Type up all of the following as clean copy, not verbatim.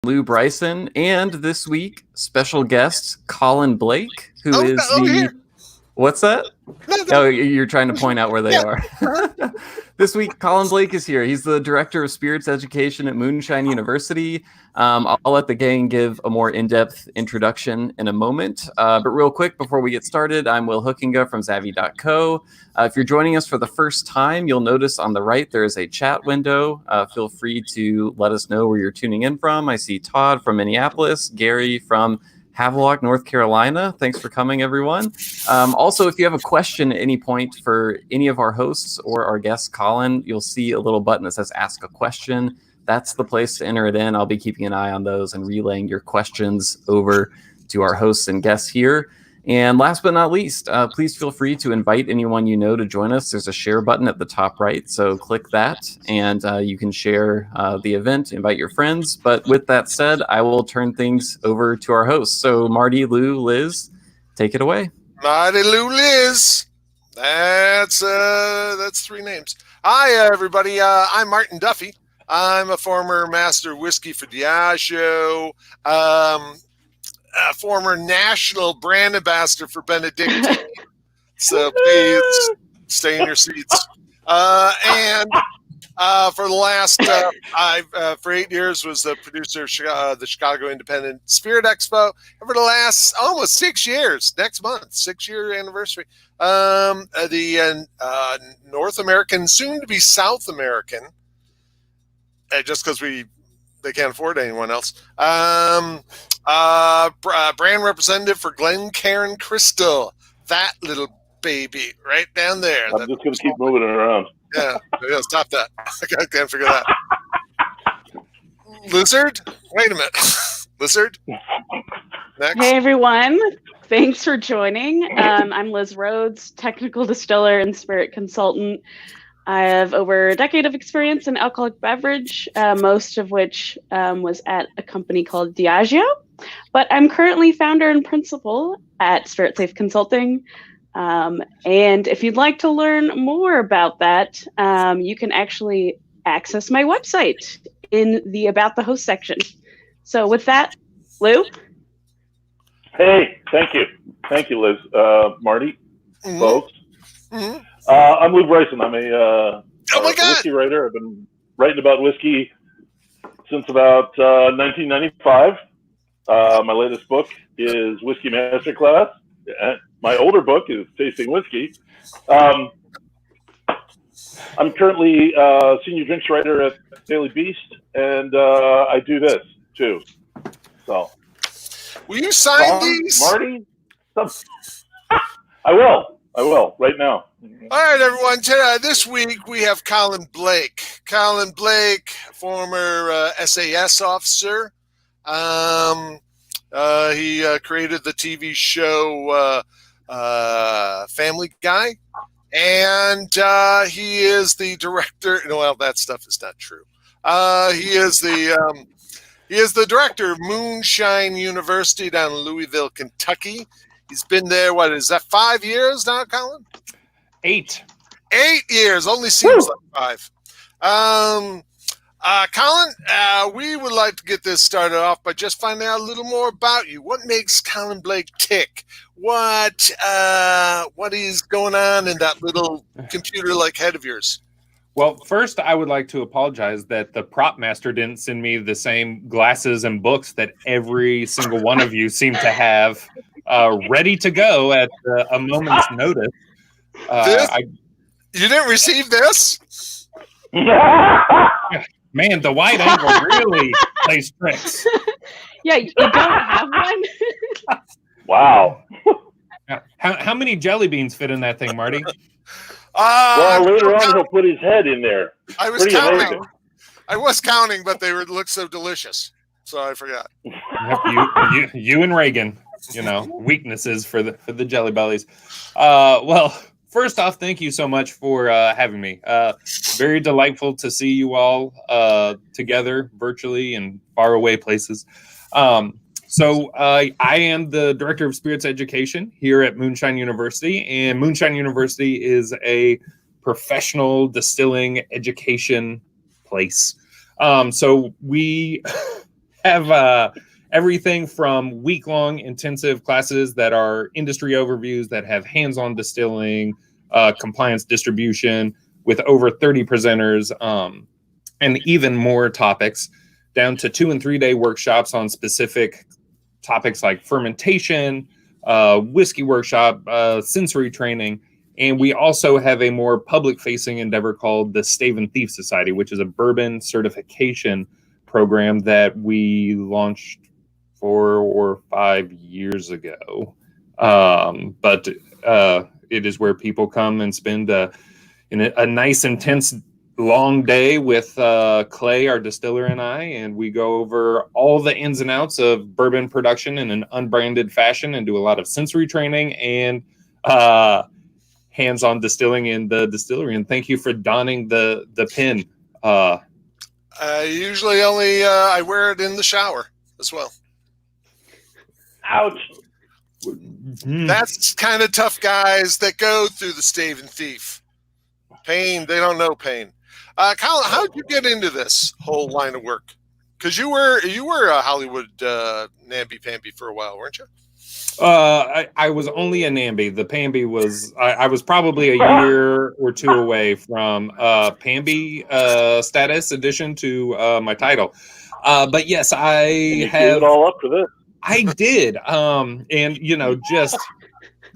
Bryson, and this week, special guest Colin Blake, who is here. What's that? No. Oh, you're trying to point out where they are. Uh-huh. This week, Colin Blake is here. He's the director of spirits education at Moonshine University. I'll let the gang give a more in-depth introduction in a moment. But real quick, before we get started, I'm Will Hookinga from Zavvy.co. If you're joining us for the first time, you'll notice on the right there is a chat window. Feel free to let us know where you're tuning in from. I see Todd from Minneapolis, Gary from Havelock, North Carolina. Thanks for coming, everyone. Also, if you have a question at any point for any of our hosts or our guest, Colin, you'll see a little button that says Ask a Question. That's the place to enter it in. I'll be keeping an eye on those and relaying your questions over to our hosts and guests here. And last but not least, please feel free to invite anyone you know to join us. There's a share button at the top right, so click that, and you can share the event, invite your friends. But with that said, I will turn things over to our hosts. So Marty, Lou, Liz, take it away. Marty, Lou, Liz. That's three names. Hi, everybody. I'm Martin Duffy. I'm a former master whiskey for Diageo. A former national brand ambassador for Benedictine. So please stay in your seats. And for the last, for 8 years was the producer of the Chicago Independent Spirit Expo. And for the last almost 6 years, next month, 6-year anniversary, the North American, soon to be South American, just because they can't afford anyone else. Brand representative for Glencairn Crystal. That little baby right down there. I'm just going to keep moving it around. Yeah, stop that. I can't figure that. Lizard? Wait a minute. Lizard? Next. Hey, everyone. Thanks for joining. I'm Liz Rhoades, technical distiller and spirit consultant. I have over a decade of experience in alcoholic beverage, most of which was at a company called Diageo. But I'm currently founder and principal at Stave Thief Consulting. And if you'd like to learn more about that, you can actually access my website in the About the Host section. So with that, Lou? Hey, thank you. Thank you, Liz. Marty, folks. Mm-hmm. I'm Lou Bryson. I'm a God. whiskey writer. I've been writing about whiskey since about 1995. My latest book is Whiskey Masterclass. My older book is Tasting Whiskey. I'm currently senior drinks writer at Daily Beast, and I do this too. So, will you sign these, Marty? I will right now. All right, everyone. This week we have Colin Blake. Colin Blake, former SAS officer. He created the TV show Family Guy, and he is the director. Well, that stuff is not true. He is the director of Moonshine University down in Louisville, Kentucky. He's been there. What is that? 5 years now, Colin? 8. 8 years. Only seems like 5. Colin, we would like to get this started off by just finding out a little more about you. What makes Colin Blake tick? What is going on in that little computer-like head of yours? Well, first, I would like to apologize that the prop master didn't send me the same glasses and books that every single one of you seem to have ready to go at a moment's notice. You didn't receive this? Man, the wide angle really plays tricks. Yeah, you don't have one? Wow. How many jelly beans fit in that thing, Marty? Well, later on, he'll put his head in there. I was counting, but they looked so delicious, so I forgot. You and Reagan, weaknesses for the jelly bellies. Well, first off, thank you so much for having me. Very delightful to see you all together virtually in faraway places. So I am the director of spirits education here at Moonshine University, and Moonshine University is a professional distilling education place. So we have everything from week-long intensive classes that are industry overviews that have hands-on distilling, compliance distribution with over 30 presenters, and even more topics, down to 2 and 3 day workshops on specific topics like fermentation, whiskey workshop, sensory training. And we also have a more public-facing endeavor called the Stave Thief Society, which is a bourbon certification program that we launched 4 or 5 years ago. But it is where people come and spend a nice, intense, long day with Clay, our distiller, and I, and we go over all the ins and outs of bourbon production in an unbranded fashion and do a lot of sensory training and hands-on distilling in the distillery. And thank you for donning the pin. I usually only I wear it in the shower as well. Ouch. That's kind of tough guys that go through the Stave Thief. Pain, they don't know pain. Colin, how did you get into this whole line of work? Because you were a Hollywood namby-pamby for a while, weren't you? I was only a namby. The Pamby was I was probably a year or 2 away from Pamby status addition to my title. But yes, I have it all up for this. I did. And just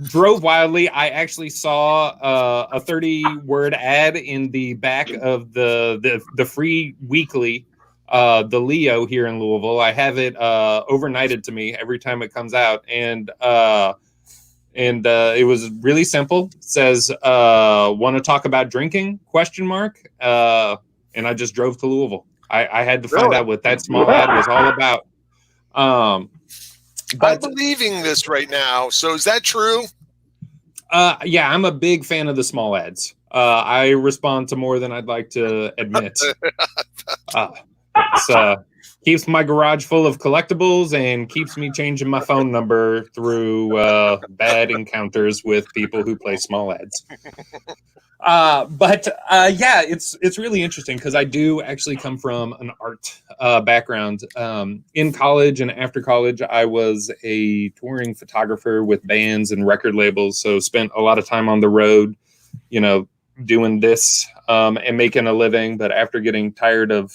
drove wildly. I actually saw a 30-word ad in the back of the free weekly, the Leo here in Louisville. I have it overnighted to me every time it comes out, and it was really simple. It says, "Want to talk about drinking?" ? And I just drove to Louisville. I had to find out what that small ad was all about. But I'm believing this right now. So is that true? Yeah, I'm a big fan of the small ads. I respond to more than I'd like to admit. Keeps my garage full of collectibles and keeps me changing my phone number through bad encounters with people who play small ads. But yeah, it's really interesting because I do actually come from an art background. In college and after college, I was a touring photographer with bands and record labels. So spent a lot of time on the road, doing this and making a living. But after getting tired of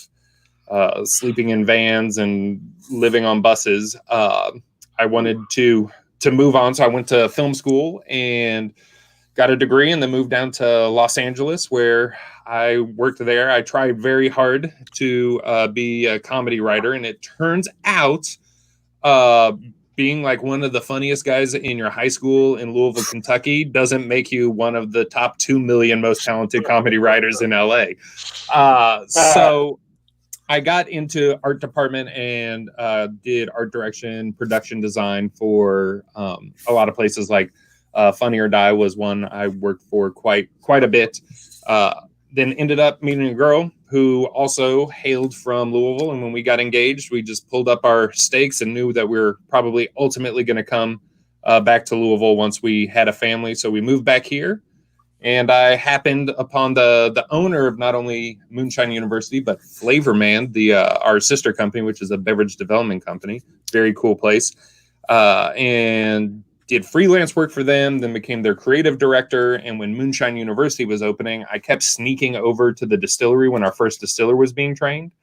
sleeping in vans and living on buses, I wanted to move on. So I went to film school and got a degree and then moved down to Los Angeles, where I worked there. I tried very hard to be a comedy writer, and it turns out being like one of the funniest guys in your high school in Louisville, Kentucky doesn't make you one of the top 2 million most talented comedy writers in LA. So I got into art department and did art direction, production design for a lot of places like Funny or Die was one I worked for quite a bit. Then ended up meeting a girl who also hailed from Louisville. And when we got engaged, we just pulled up our stakes and knew that we were probably ultimately going to come back to Louisville once we had a family. So we moved back here. And I happened upon the owner of not only Moonshine University, but Flavor Man, our sister company, which is a beverage development company. Very cool place. And did freelance work for them, then became their creative director. And when Moonshine University was opening, I kept sneaking over to the distillery when our first distiller was being trained,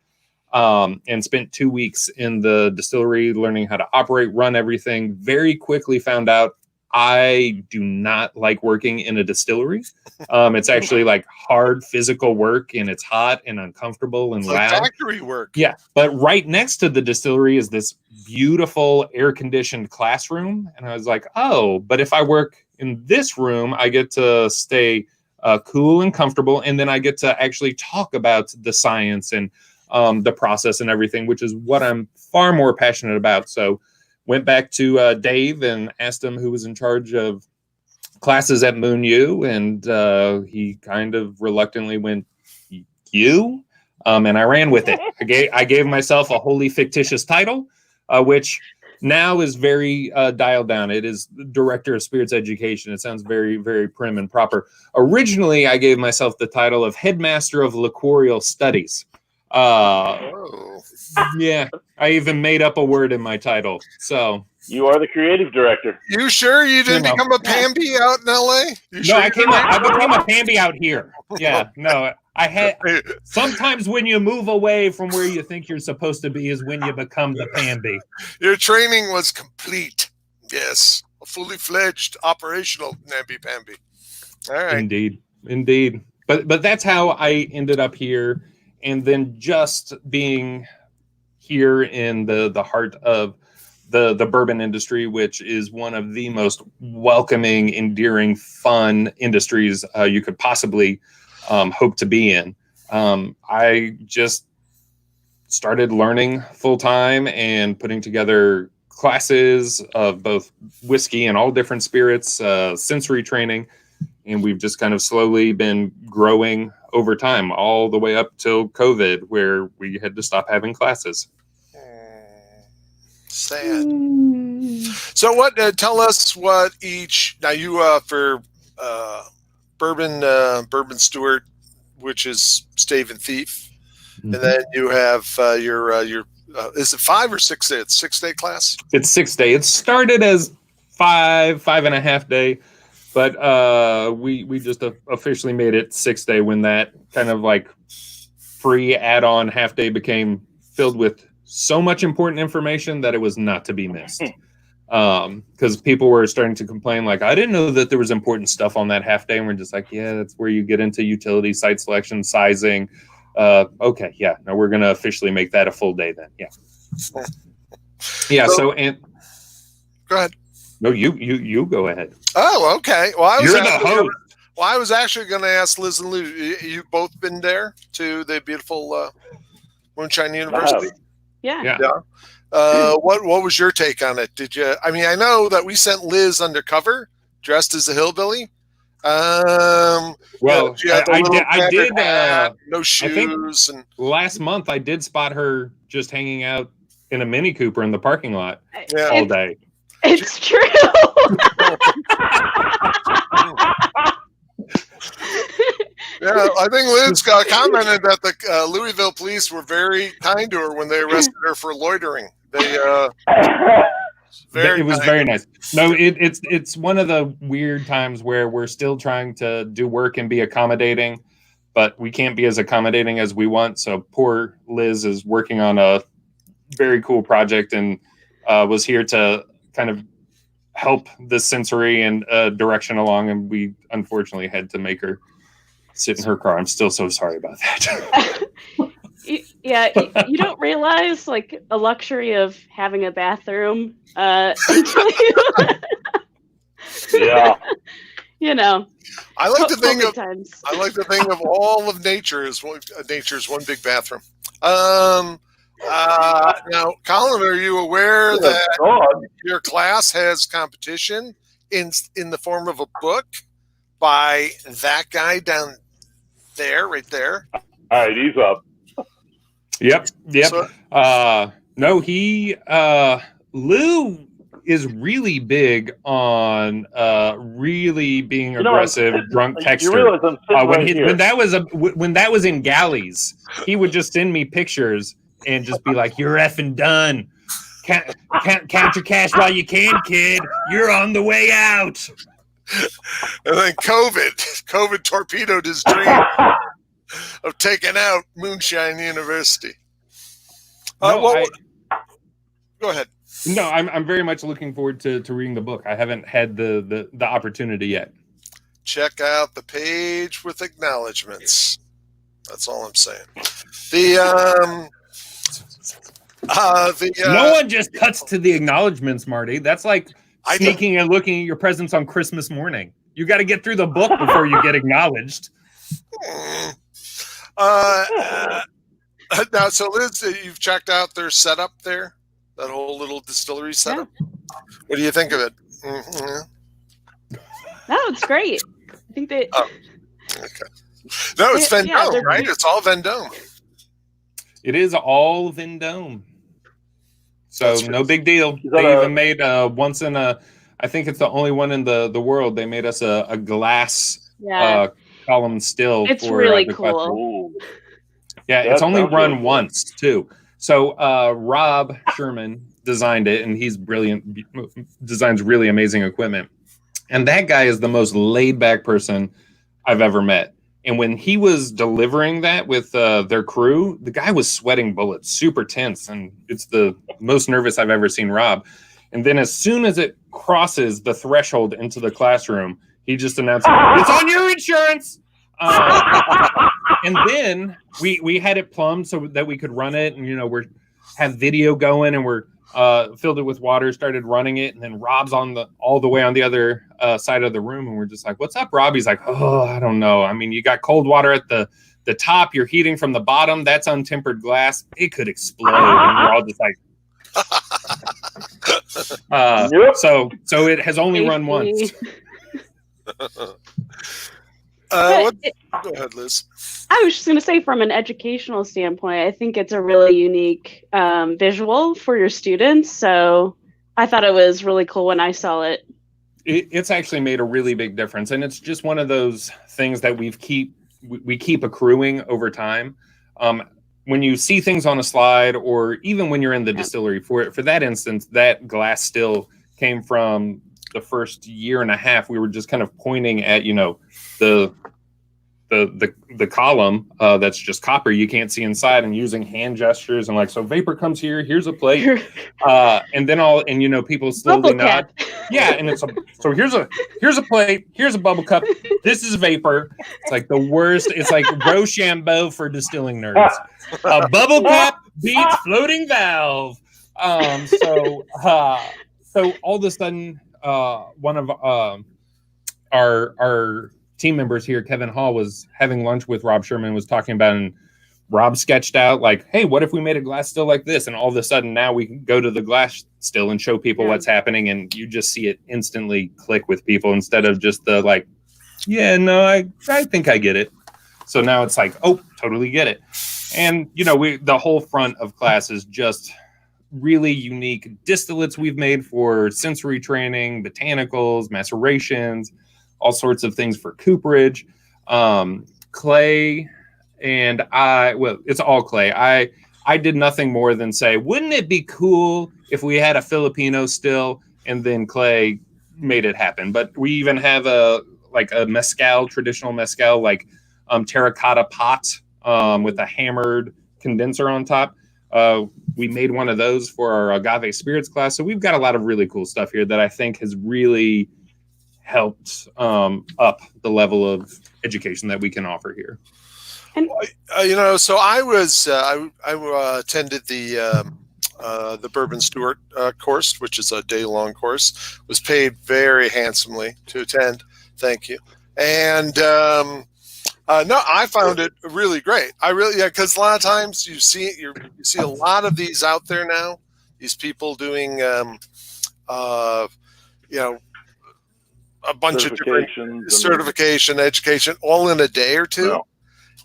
and spent 2 weeks in the distillery learning how to operate, run everything. Very quickly found out I do not like working in a distillery. It's actually like hard physical work, and it's hot and uncomfortable and loud. Factory work. Yeah, but right next to the distillery is this beautiful air-conditioned classroom, and I was like, oh, but if I work in this room, I get to stay cool and comfortable, and then I get to actually talk about the science and the process and everything, which is what I'm far more passionate about. So went back to Dave and asked him who was in charge of classes at Moon U, and he kind of reluctantly went, you? And I ran with it. I gave myself a wholly fictitious title, which now is very dialed down. It is Director of Spirits Education. It sounds very, very prim and proper. Originally, I gave myself the title of Headmaster of Liquorial Studies. Yeah, I even made up a word in my title. So You are the creative director. You sure you didn't become a Pamby out in LA? I became a Pamby out here. Yeah, no, I had. Sometimes when you move away from where you think you're supposed to be is when you become the Pamby. Your training was complete. Yes, a fully fledged operational namby-pamby. All right. Indeed. But that's how I ended up here, and then just being here in the heart of the bourbon industry, which is one of the most welcoming, endearing, fun industries you could possibly hope to be in. I just started learning full time and putting together classes of both whiskey and all different spirits, sensory training, and we've just kind of slowly been growing over time, all the way up till COVID, where we had to stop having classes. Sad. So what? Tell us what each. Now you for bourbon steward, which is Stave and Thief, and then you have your is it 5 or 6 day? It's 6 day class. It's 6 day. It started as 5.5 day, but we just officially made it 6 day when that kind of like free add-on half day became filled with so much important information that it was not to be missed. Because people were starting to complain, like, I didn't know that there was important stuff on that half day. And we're just like, yeah, that's where you get into utility, site selection, sizing. Okay, yeah, now we're going to officially make that a full day then. Yeah. Yeah, so and go ahead. No, you go ahead. Oh, okay. Well, You're the host. I was actually going to ask Liz and Lou, you both been there to the beautiful Moonshine University? Yeah. What was your take on it? Did you? I mean, I know that we sent Liz undercover, dressed as a hillbilly. Well, I did. No shoes. And last month, I did spot her just hanging out in a Mini Cooper in the parking lot all day. It's true. Yeah, I think Liz commented that the Louisville police were very kind to her when they arrested her for loitering. It was very nice. No, it's one of the weird times where we're still trying to do work and be accommodating, but we can't be as accommodating as we want. So poor Liz is working on a very cool project and was here to kind of help the sensory and direction along, and we unfortunately had to make her sit in her car. I'm still so sorry about that. Yeah, you don't realize like a luxury of having a bathroom until you, Yeah. you know. I like to think of all of nature's one big bathroom. Now, Colin, are you aware that your class has competition in the form of a book by that guy down there, right there? All right, he's up. Yep. So, No, Lou is really big on really being aggressive, drunk texter. You realize I'm sitting right here. When that was in galleys, he would just send me pictures and just be like, "You're effing done. Count your cash while you can, kid. You're on the way out." And then COVID torpedoed his dream of taking out Moonshine University. Go ahead. No, I'm very much looking forward to reading the book. I haven't had the opportunity yet. Check out the page with acknowledgments. That's all I'm saying. No one just cuts to the acknowledgments, Marty. That's like sneaking and looking at your presents on Christmas morning. You got to get through the book before you get acknowledged. Now, so Liz, you've checked out their setup there, that whole little distillery setup. Yeah. What do you think of it? Mm-hmm. No, it's great. I think that. Oh, okay. No, it's Vendôme, right? It's all Vendôme. It is all Vendôme. So no big deal. They even made once in a. I think it's the only one in the world. They made us a glass column still. It's really cool. Yeah, it's only run once too. So Rob Sherman designed it, and he's brilliant, designs really amazing equipment. And that guy is the most laid-back person I've ever met. And when he was delivering that with their crew, the guy was sweating bullets, super tense. And it's the most nervous I've ever seen Rob. And then as soon as it crosses the threshold into the classroom, he just announced, "It's on your insurance." And then we had it plumbed so that we could run it, and we're have video going, and we're filled it with water, started running it, and then Rob's all the way on the other side of the room, and we're just like, "What's up, Rob?" He's like, "Oh, I don't know. I mean, you got cold water at the top, you're heating from the bottom. That's untempered glass. It could explode." And we're all just like, Yep. so it has only run once. Go ahead, Liz. I was just going to say, from an educational standpoint, I think it's a really unique visual for your students. So I thought it was really cool when I saw it. It's actually made a really big difference. And it's just one of those things that we keep accruing over time. When you see things on a slide, or even when you're in the distillery, for that instance, that glass still came from the first year and a half. We were just kind of pointing at, the column that's just copper, you can't see inside, and using hand gestures and so vapor comes here, here's a plate, and then people slowly nod. Yeah, and it's so here's a plate, here's a bubble cup, this is vapor. It's like the worst. It's like Rochambeau for distilling nerds. A bubble cup beats floating valve. So all of a sudden, one of our team members here, Kevin Hall, was having lunch with Rob Sherman, was talking about, and Rob sketched out hey, what if we made a glass still like this? And all of a sudden now we can go to the glass still and show people what's happening, and you just see it instantly click with people, instead of just the I think I get it. So now it's oh, totally get it. And the whole front of class is just really unique distillates we've made for sensory training, botanicals, macerations, all sorts of things for cooperage, clay, and it's all clay. I did nothing more than say, wouldn't it be cool if we had a Filipino still? And then Clay made it happen. But we even have a mezcal, traditional mezcal, terracotta pot with a hammered condenser on top. We made one of those for our agave spirits class. So we've got a lot of really cool stuff here that I think has really helped up the level of education that we can offer here. And So I was I attended the Bourbon Stewart course, which is a day-long course. Was paid very handsomely to attend. Thank you. And no, I found it really great. Because a lot of times you see a lot of these out there now. These people doing a bunch of different certification, education, all in a day or two. No.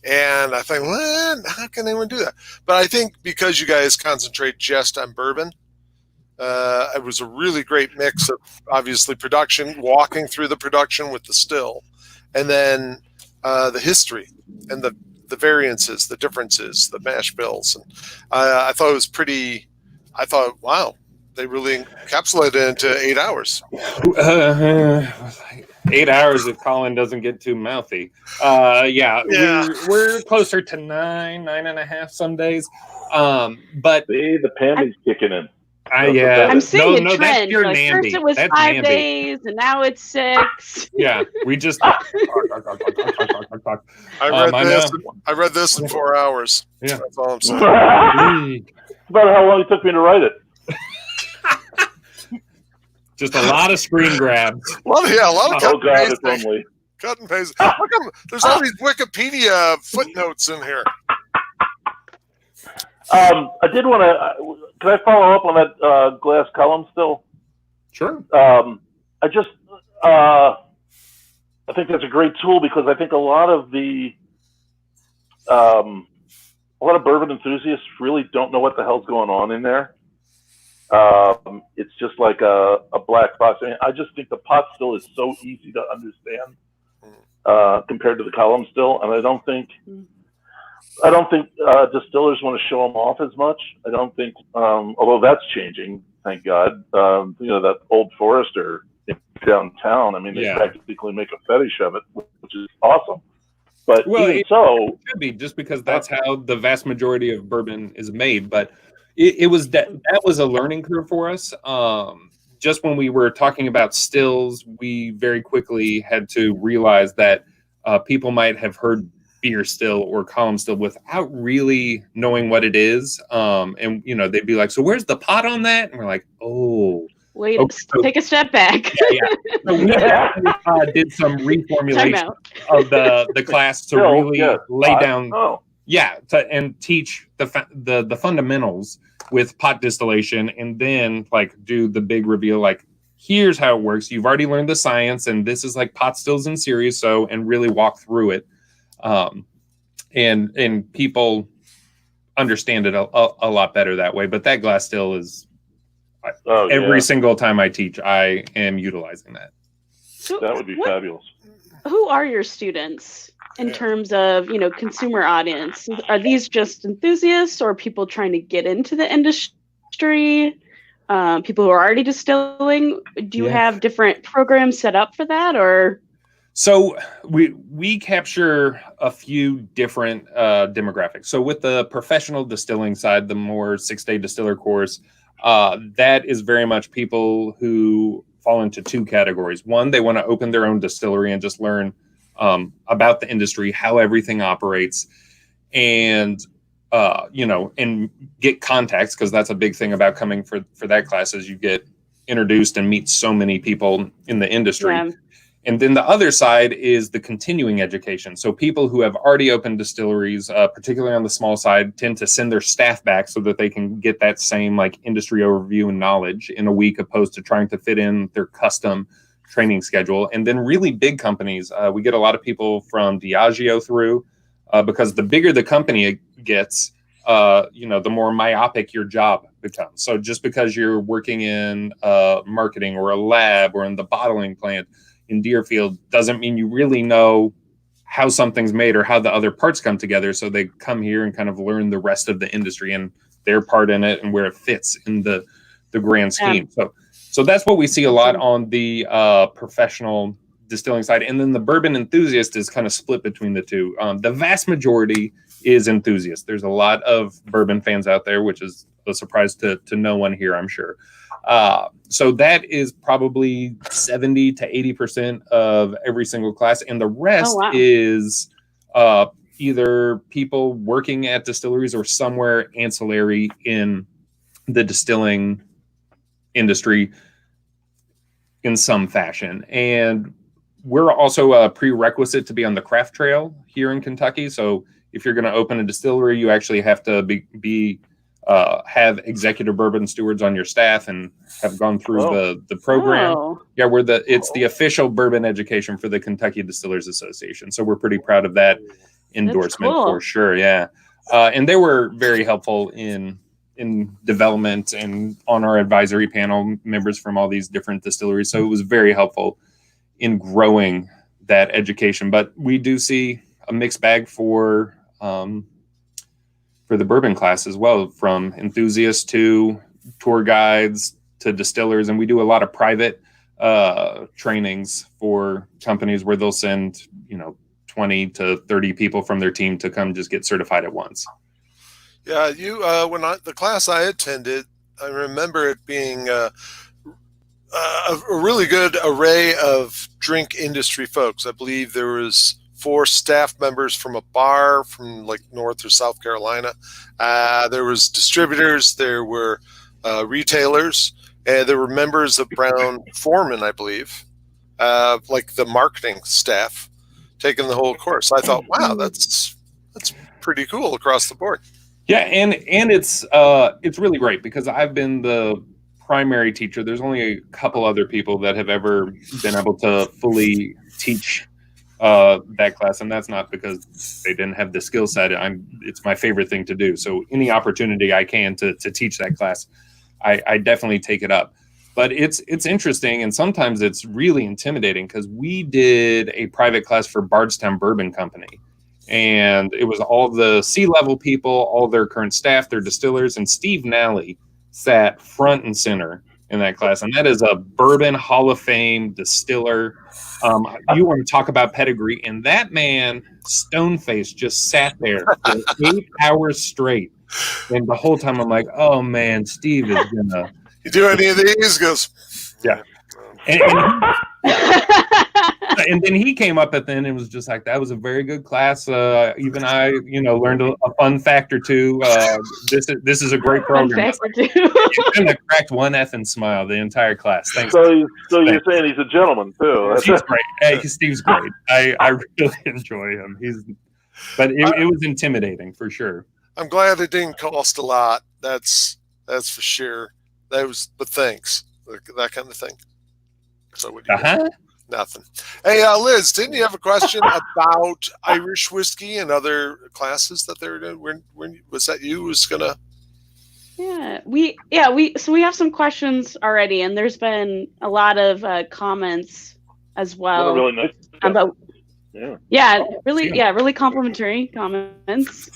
And I think, how can anyone do that? But I think because you guys concentrate just on bourbon, it was a really great mix of obviously production, walking through the production with the still, and then the history and the variances, the differences, the mash bills. And I thought it was pretty. I thought, wow, they really encapsulated it into 8 hours. 8 hours if Colin doesn't get too mouthy. We're closer to 9.5 some days. But the pandemic's kicking in. I'm seeing a trend. That's your first Namby. it was That's 5 Namby. days, and now it's 6. Yeah, we just. I read this in 4 hours. Yeah, that's all I'm saying. It's about how long it took me to write it. Just a lot of screen grabs. A lot of cut and God, it's pasting. only. Cut and paste. There's all these Wikipedia footnotes in here. I did want to. Can I follow up on that glass column still? Sure. I think that's a great tool, because I think a lot of bourbon enthusiasts really don't know what the hell's going on in there. It's just like a black box. I just think the pot still is so easy to understand compared to the column still, and I don't think I don't think distillers want to show them off as much. I don't think, although that's changing, thank God. That Old Forester downtown, I mean, they practically make a fetish of it, which is awesome. But it should be, just because that's how the vast majority of bourbon is made. But it was that was a learning curve for us. Just when we were talking about stills, we very quickly had to realize that people might have heard beer still or column still without really knowing what it is. And they'd be like, "So where's the pot on that?" And we're like, "Oh, wait, take a step back." So we did some reformulation of the class to really lay down, and teach the fundamentals with pot distillation, and then do the big reveal, here's how it works. You've already learned the science, and this is pot stills in series, and really walk through it. And people understand it a lot better that way. But that glass still is every single time I teach, I am utilizing that. So that would be fabulous. Who are your students in terms of, consumer audience? Are these just enthusiasts or people trying to get into the industry? People who are already distilling? Do you have different programs set up for that, or? So we capture a few different demographics. So with the professional distilling side, the more 6-day distiller course, that is very much people who fall into two categories. One, they want to open their own distillery and just learn about the industry, how everything operates, and and get contacts, because that's a big thing about coming for that class, is you get introduced and meet so many people in the industry. Yeah. And then the other side is the continuing education. So people who have already opened distilleries, particularly on the small side, tend to send their staff back so that they can get that same industry overview and knowledge in a week, opposed to trying to fit in their custom training schedule. And then really big companies, we get a lot of people from Diageo through, because the bigger the company gets, the more myopic your job becomes. So just because you're working in marketing or a lab or in the bottling plant in Deerfield doesn't mean you really know how something's made or how the other parts come together. So they come here and kind of learn the rest of the industry and their part in it and where it fits in the grand scheme. Yeah. So that's what we see a lot on the professional distilling side. And then the bourbon enthusiast is kind of split between the two. The vast majority is enthusiast. There's a lot of bourbon fans out there, which is a surprise to no one here, I'm sure. So that is probably 70 to 80% of every single class. And the rest is either people working at distilleries or somewhere ancillary in the distilling industry in some fashion. And we're also a prerequisite to be on the craft trail here in Kentucky. So if you're going to open a distillery, you actually have to have executive bourbon stewards on your staff and have gone through the program. Oh. Yeah, it's the official bourbon education for the Kentucky Distillers Association. So we're pretty proud of that endorsement for sure. Yeah. And they were very helpful in development and on our advisory panel, members from all these different distilleries. So it was very helpful in growing that education. But we do see a mixed bag for the bourbon class as well, from enthusiasts to tour guides to distillers. And we do a lot of private trainings for companies where they'll send, 20 to 30 people from their team to come just get certified at once. Yeah, the class I attended, I remember it being a really good array of drink industry folks. I believe there was 4 staff members from a bar from North or South Carolina. There was distributors, there were retailers, and there were members of Brown Foreman, I believe, the marketing staff taking the whole course. I thought, wow, that's pretty cool across the board. Yeah, and it's really great because I've been the primary teacher. There's only a couple other people that have ever been able to fully teach that class, and that's not because they didn't have the skill set. It's my favorite thing to do. So any opportunity I can to teach that class, I definitely take it up. But it's interesting, and sometimes it's really intimidating because we did a private class for Bardstown Bourbon Company, And it was all the C-level people, all their current staff, their distillers, and Steve Nally sat front and center in that class. And that is a Bourbon Hall of Fame distiller. You want to talk about pedigree. And that man, stone-faced, just sat there for 8 hours straight. And the whole time I'm like, oh, man, Steve is going to... You do any of these? He goes, yeah. And then he came up at the end and was just like, that was a very good class. Even I, learned a fun fact or two. This is a great program. He's gonna cracked one effing smile the entire class. Thanks. So you're saying he's a gentleman too? He's great. Hey, Steve's great. I really enjoy him. But it was intimidating for sure. I'm glad it didn't cost a lot. That's for sure. But thanks, that kind of thing. So what do you do? Nothing. Hey, Liz, didn't you have a question about Irish whiskey and other classes that they were doing? Was that you who was gonna? Yeah, we have some questions already, and there's been a lot of comments as well. Really nice. About really complimentary comments.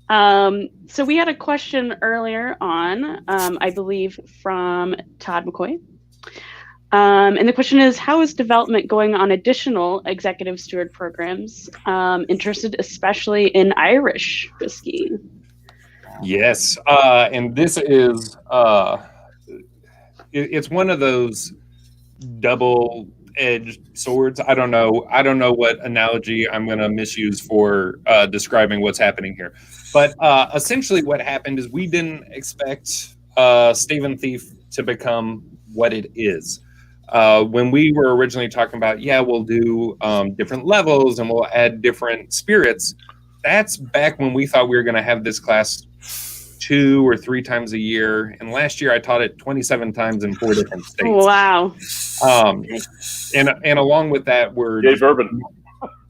So we had a question earlier on, I believe from Todd McCoy. And the question is, how is development going on additional executive steward programs, interested especially in Irish whiskey? Yes. And this is, it's one of those double-edged swords. I don't know what analogy I'm going to misuse for describing what's happening here. But essentially what happened is we didn't expect Stave Thief to become what it is. When we were originally talking about, we'll do different levels and we'll add different spirits, that's back when we thought we were going to have this class 2 or 3 times a year. And last year I taught it 27 times in 4 different states. Wow. And along with that, we're... Yay, bourbon.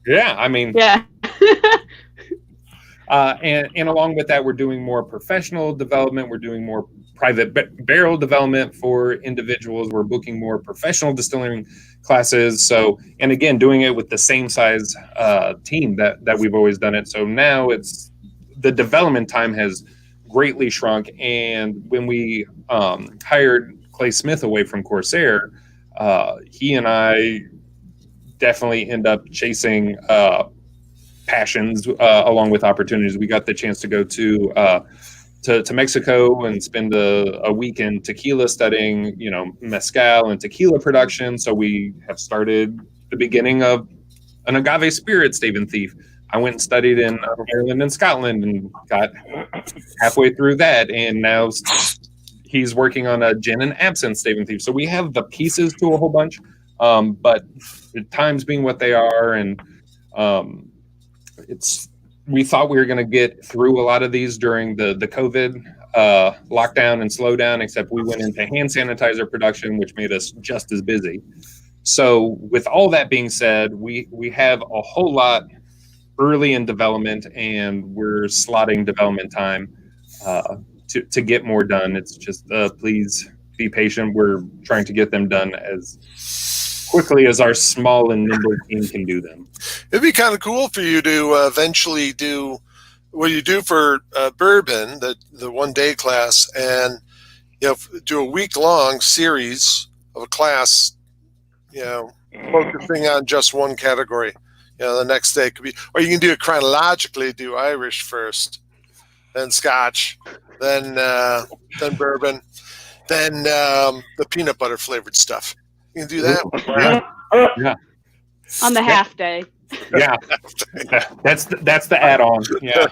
Yeah, I mean... Yeah. And along with that, we're doing more professional development. We're doing more private barrel development for individuals. We're booking more professional distilling classes. So, and again, doing it with the same size team that we've always done it. So now it's the development time has greatly shrunk. And when we hired Clay Smith away from Corsair, he and I definitely end up chasing passions along with opportunities. We got the chance to go to Mexico and spend a week in tequila studying, mezcal and tequila production. So we have started the beginning of an agave spirit Stave Thief. I went and studied in Ireland and Scotland and got halfway through that. And now he's working on a gin and absinthe Stave Thief. So we have the pieces to a whole bunch, but the times being what they are, and we thought we were going to get through a lot of these during the COVID lockdown and slowdown, except we went into hand sanitizer production, which made us just as busy. So with all that being said, we have a whole lot early in development, and we're slotting development time to get more done. It's just please be patient. We're trying to get them done as quickly as our small and nimble team can do them. It'd be kind of cool for you to eventually do what you do for Bourbon, the one-day class, and do a week-long series of a class, focusing on just one category. The next day could be, or you can do it chronologically. Do Irish first, then Scotch, then Bourbon, then the peanut butter flavored stuff. You can do that. Yeah. On the half day. Yeah. That's the add-on. Yeah.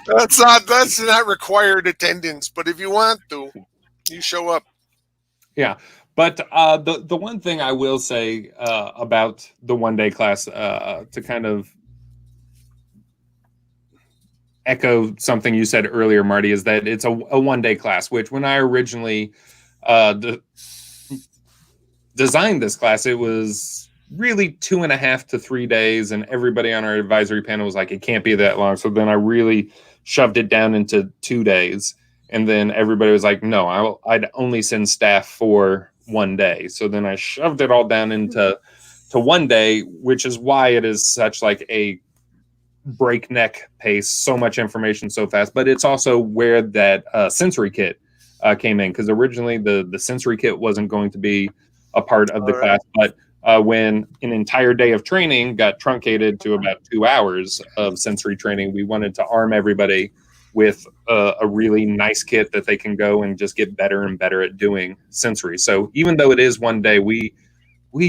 That's not required attendance, but if you want to, you show up. Yeah. But the one thing I will say about the one-day class, to kind of echo something you said earlier, Marty, is that it's a one-day class, which when I originally designed this class, it was really 2.5 to 3 days, and everybody on our advisory panel was like, it can't be that long. So then I really shoved it down into 2 days, and then everybody was like, no, I'd only send staff for 1 day. So then I shoved it all down into to one day, which is why it is such like a breakneck pace, so much information so fast. But it's also where that sensory kit came in, because originally the sensory kit wasn't going to be a part of the class, but when an entire day of training got truncated to about 2 hours of sensory training, we wanted to arm everybody with a really nice kit that they can go and just get better and better at doing sensory. So even though it is one day, we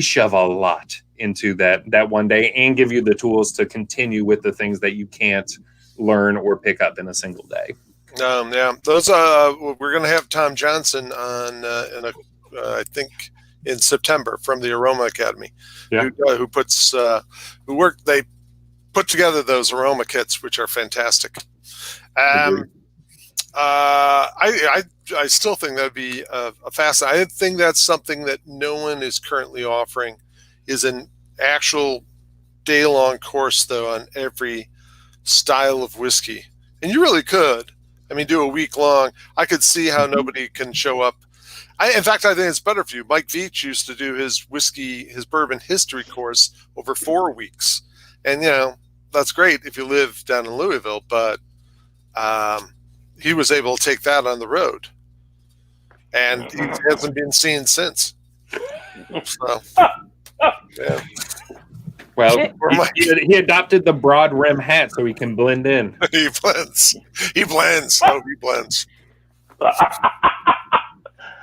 shove a lot into that one day and give you the tools to continue with the things that you can't learn or pick up in a single day. Yeah, those we're going to have Tom Johnson on I think in September from the Aroma Academy, yeah. who they put together those aroma kits, which are fantastic. I still think that'd be a fascinating. I think that's something that no one is currently offering, is an actual day-long course though on every style of whiskey, and you really could. I mean, do a week long. I could see how nobody can show up. In fact, I think it's better for you. Mike Veach used to do his bourbon history course over 4 weeks. And, that's great if you live down in Louisville, but he was able to take that on the road. And he hasn't been seen since. So, yeah. Well, he adopted the broad rim hat so he can blend in. He blends. Oh, he blends.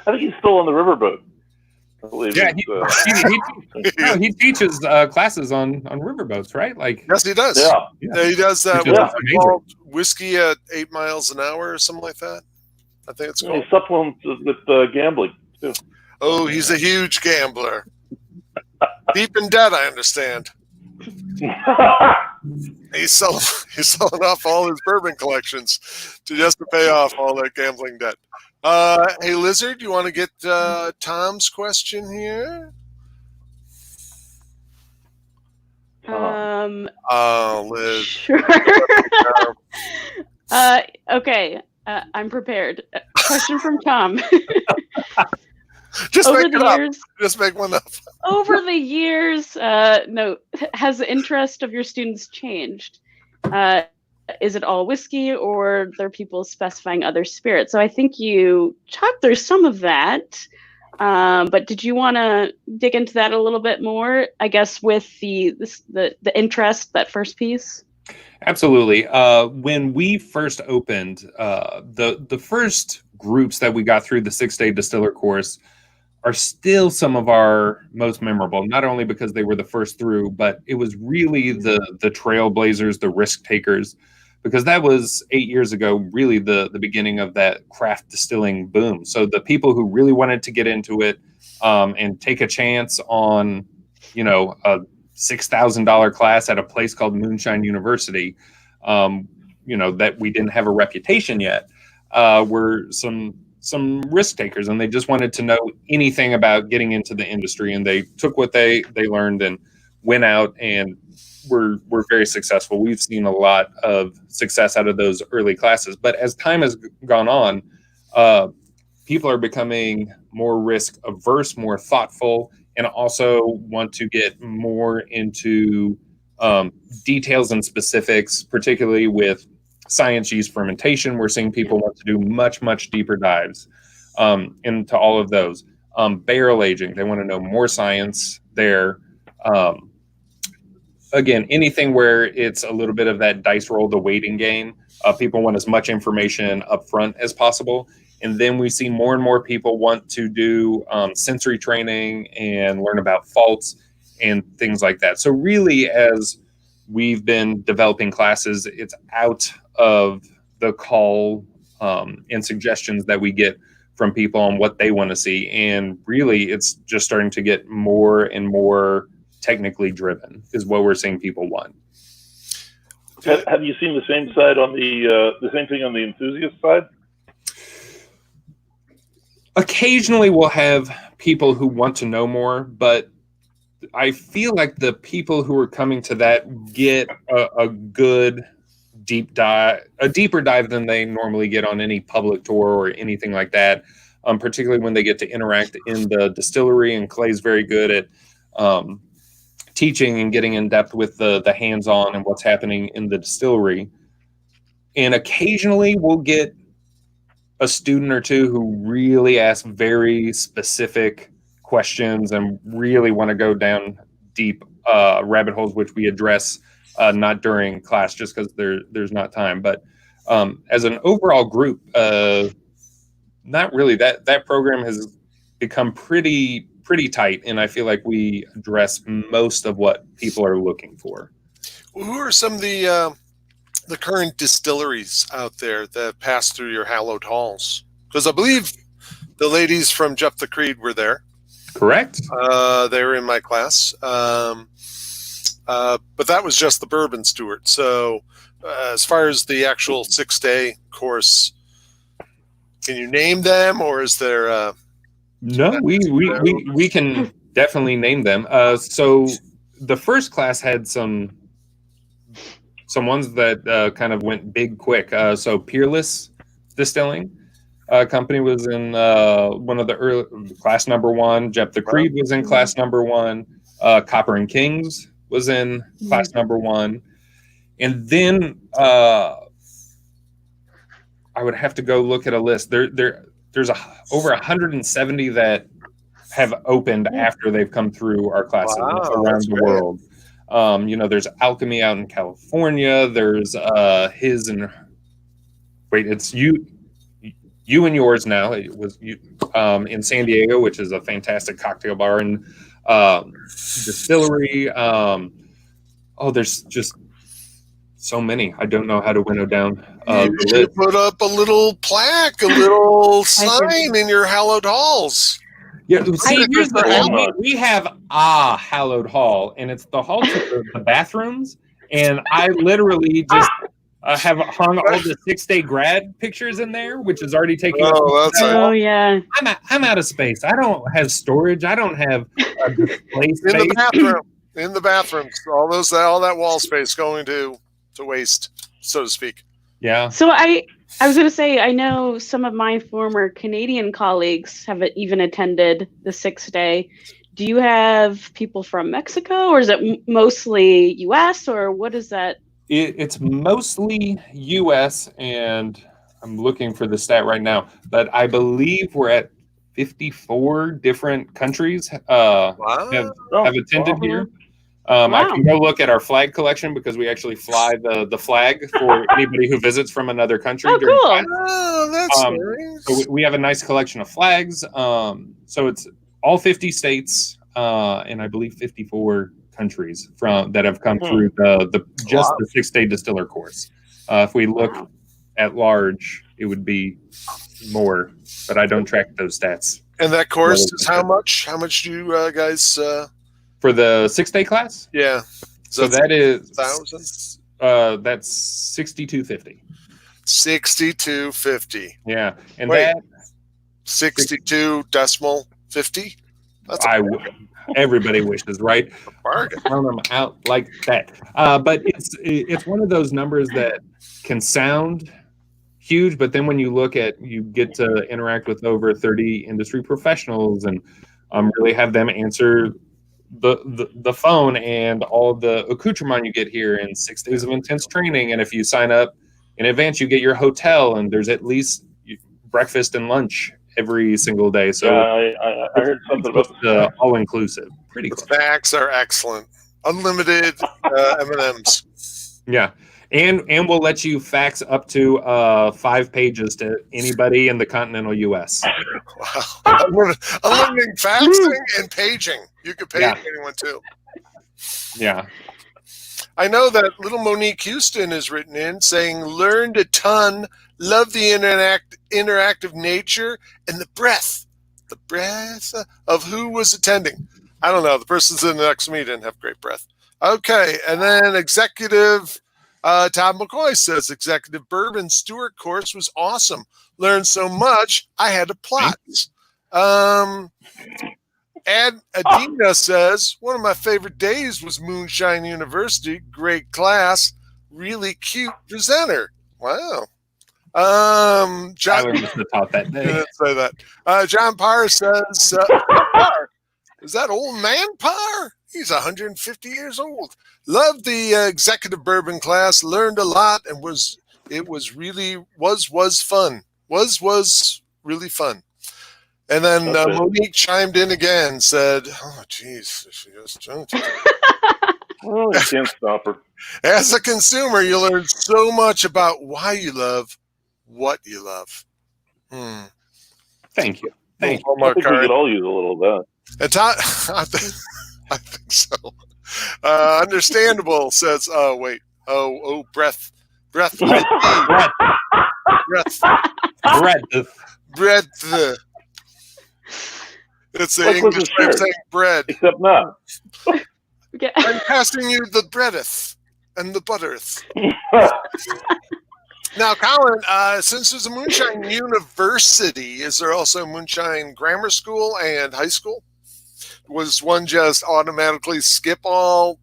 I think he's still on the riverboat. I believe. Yeah, he teaches classes on riverboats, right? Like, yes, he does. Yeah, he does. Which What's is it called? Whiskey at 8 miles an hour or something like that. I think it's called. He supplements with gambling too. Oh, he's a huge gambler. Deep in debt, I understand. He's selling off all his bourbon collections just to pay off all that gambling debt. Hey, Lizard, you want to get Tom's question here? Liz. Sure. Okay. I'm prepared. Question from Tom. Just Over make the it up. years, Just make one up. over the years, has the interest of your students changed? Is it all whiskey, or are there people specifying other spirits? So I think you talked through some of that, but did you want to dig into that a little bit more? I guess with the interest, that first piece. Absolutely. When we first opened, the first groups that we got through the 6-day distiller course are still some of our most memorable, not only because they were the first through, but it was really the trailblazers, the risk takers, because that was 8 years ago, really the beginning of that craft distilling boom. So the people who really wanted to get into it and take a chance on, a $6,000 class at a place called Moonshine University, that we didn't have a reputation yet, were some risk takers, and they just wanted to know anything about getting into the industry, and they took what they learned and went out and were very successful. We've seen a lot of success out of those early classes, but as time has gone on, people are becoming more risk averse, more thoughtful, and also want to get more into details and specifics, particularly with science yeast fermentation. We're seeing people want to do much, much deeper dives into all of those. Barrel aging, they want to know more science there. Again, anything where it's a little bit of that dice roll, the waiting game. People want as much information up front as possible. And then we see more and more people want to do sensory training and learn about faults and things like that. So really, as we've been developing classes, it's out of the call and suggestions that we get from people on what they want to see. And really, it's just starting to get more and more technically driven is what we're seeing people want. Have you seen the same side on the same thing on the enthusiast side? Occasionally we'll have people who want to know more, but I feel like the people who are coming to that get a good deep dive, a deeper dive than they normally get on any public tour or anything like that. Particularly when they get to interact in the distillery, and Clay's very good at teaching and getting in depth with the hands-on and what's happening in the distillery. And occasionally we'll get a student or two who really ask very specific questions and really want to go down deep rabbit holes, which we address not during class just because there's not time. But as an overall group, not really. That program has become pretty tight, and I feel like we address most of what people are looking for. Well, who are some of the current distilleries out there that pass through your hallowed halls? Because I believe the ladies from Jeff the Creed were there. Correct. They were in my class. But that was just the Bourbon Stewart. So as far as the actual 6-day course, can you name them, or is there... No, we can definitely name them. So the first class had some ones that kind of went big quick. So Peerless Distilling company was in one of the early class number 1. Jeff the Creed was in class number 1. Copper and Kings was in class number 1. And then I would have to go look at a list. There's over 170 that have opened after they've come through our classes around the world. There's Alchemy out in California. There's it's you and yours now. It was you in San Diego, which is a fantastic cocktail bar and distillery. There's just so many. I don't know how to winnow down the list. Put up a little plaque, a little sign in your hallowed halls. Yeah, see, here's the thing. We have a hallowed hall, and it's the hall to the bathrooms. And I literally just have hung all the 6-day grad pictures in there, which is already taking. Yeah. I'm out of space. I don't have storage. I don't have display space. In the bathrooms, all that wall space going to waste, so to speak. Yeah. So I was going to say, I know some of my former Canadian colleagues have even attended the 6-day. Do you have people from Mexico, or is it mostly U.S., or what is that? It's mostly U.S., and I'm looking for the stat right now, but I believe we're at 54 different countries have attended here. I can go look at our flag collection because we actually fly the flag for anybody who visits from another country. Oh, cool. Oh, that's nice. So we have a nice collection of flags. So it's all 50 states and I believe 54 countries that have come through the 6-day distiller course. If we look at large, it would be more, but I don't track those stats. And that course is how much? How much do you guys... For the 6-day class? Yeah. So that is 1,000? That's $62.50. $62.50. Yeah. And Wait, that 62.50? Everybody wishes, right? Bargain. Run them out like that. But it's one of those numbers that can sound huge, but then when you get to interact with over 30 industry professionals and really have them answer the phone and all the accoutrement you get here in 6 days of intense training. And if you sign up in advance, you get your hotel, and there's at least breakfast and lunch every single day. So I heard something about the all-inclusive. Pretty cool. The snacks are excellent. Unlimited M&Ms. Yeah. And we'll let you fax up to 5 pages to anybody in the continental U.S. Wow. Unlimited faxing and paging. You could page anyone too. Yeah. I know that little Monique Houston is written in saying, learned a ton, love the interactive nature, and the breadth of who was attending. I don't know. The person's in the next to me didn't have great breath. Okay. And then executive... Tom McCoy says executive Bourbon Stewart course was awesome. Learned so much, I had to plot. And Adina says, one of my favorite days was Moonshine University. Great class. Really cute presenter. Wow. John Tyler must have taught that day. Say that. John Parr says, Is that old man Par? He's 150 years old. Loved the executive bourbon class. Learned a lot, and was really fun. Was really fun. And then Monique chimed in again, said, "Oh, geez, she just don't." Oh, I can't stop her. As a consumer, you learn so much about why you love what you love. Thank you. Thank you. I think we could all use a little of that. And I think so. Understandable says, "Oh wait, breath, breath, breath, breath." It's the English way of saying bread. Except not. I'm passing you the breadeth and the buttereth. Now, Colin, since there's a Moonshine University, is there also Moonshine Grammar School and High School? Was one just automatically skip all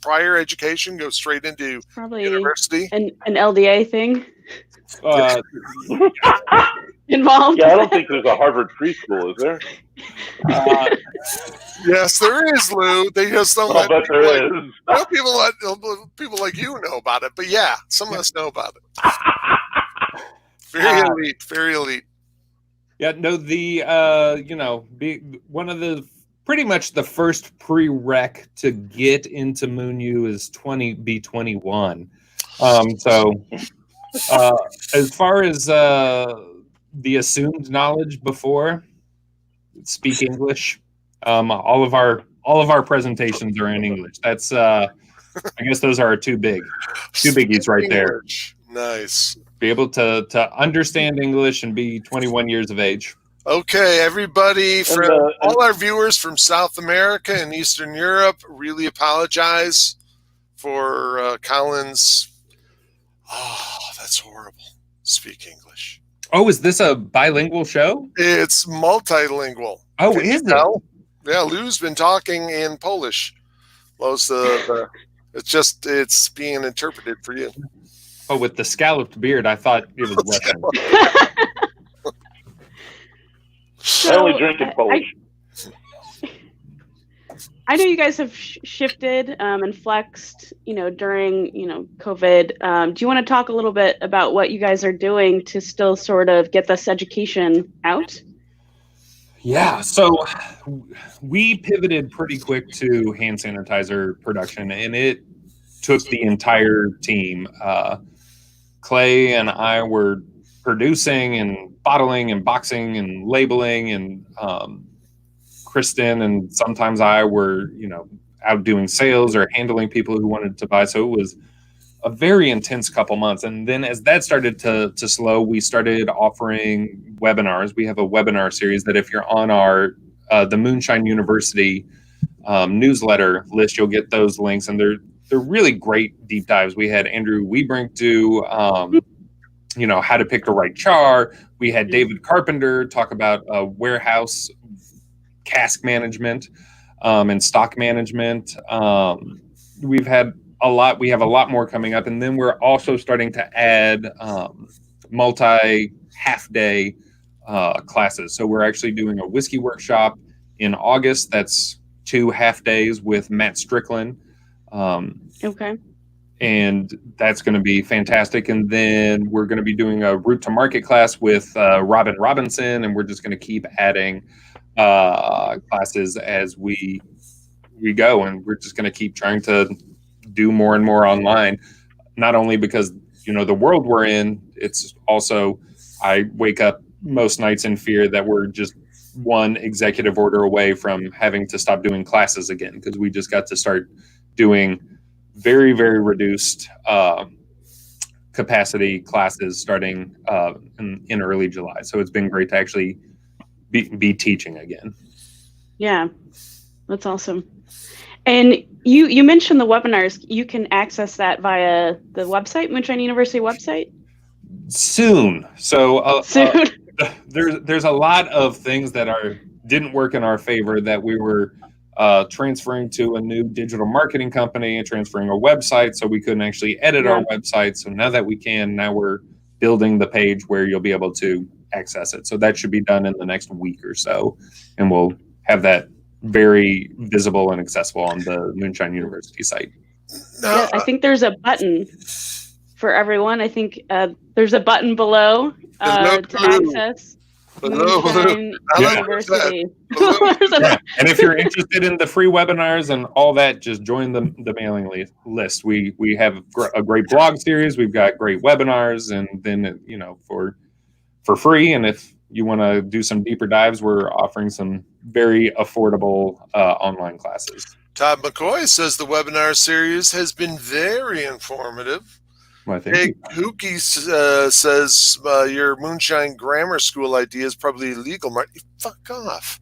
prior education, go straight into university? An LDA thing involved? Yeah, I don't think there's a Harvard preschool, is there? Yes, there is, Lou. They just don't let people like you know about it. But yeah, some of us know about it. Very elite, very elite. Yeah, no, one of the pretty much the first prereq to get into Moon U is be 21. So as far as the assumed knowledge before, speak English. All of our presentations are in English. That's I guess those are our two biggies right there. Nice. Be able to understand English and be 21 years of age. Okay, everybody, from all our viewers from South America and Eastern Europe, really apologize for Colin's. Oh, that's horrible. Speak English. Oh, is this a bilingual show? It's multilingual. Oh, is it? Yeah, Lou's been talking in Polish. Most of the, it's being interpreted for you. Oh, with the scalloped beard, I thought it was Russian. I only drink in Polish. I know you guys have shifted and flexed, during, COVID. Do you want to talk a little bit about what you guys are doing to still sort of get this education out? Yeah, so we pivoted pretty quick to hand sanitizer production, and it took the entire team. Clay and I were producing and bottling and boxing and labeling, and Kristen and sometimes I were, out doing sales or handling people who wanted to buy. So it was a very intense couple months. And then as that started to slow, we started offering webinars. We have a webinar series that if you're on our the Moonshine University newsletter list, you'll get those links, and they're really great deep dives. We had Andrew Webrink do how to pick the right char. We had David Carpenter talk about warehouse cask management and stock management. We've had we have a lot more coming up, and then we're also starting to add multi half-day classes. So we're actually doing a whiskey workshop in August. That's 2 half days with Matt Strickland. Okay. And that's going to be fantastic. And then we're going to be doing a route to market class with Robin Robinson, and we're just going to keep adding classes as we go, and we're just going to keep trying to do more and more online, not only because the world we're in, it's also I wake up most nights in fear that we're just one executive order away from having to stop doing classes again, because we just got to start doing very, very reduced capacity classes starting in early July. So it's been great to actually be teaching again. Yeah, that's awesome. And you mentioned the webinars. You can access that via the website, Moonshine University website? Soon. So Soon. There's a lot of things that didn't work in our favor that we were transferring to a new digital marketing company and transferring a website, so we couldn't actually edit our website. So now that we can, now we're building the page where you'll be able to access it. So that should be done in the next week or so, and we'll have that very visible and accessible on the Moonshine University site. No, Yeah, I think there's a button for everyone. I think there's a button below Hello, to hello. access Hello, Moonshine I like University. Hello. There's a- Yeah. And if you're interested in the free webinars and all that, just join the mailing list. We have a great blog series. We've got great webinars, and then for free. And if you want to do some deeper dives, we're offering some very affordable online classes. Todd McCoy says the webinar series has been very informative. Well, thank Hey, you. Hookie says your Moonshine Grammar School idea is probably illegal. Martin, fuck off.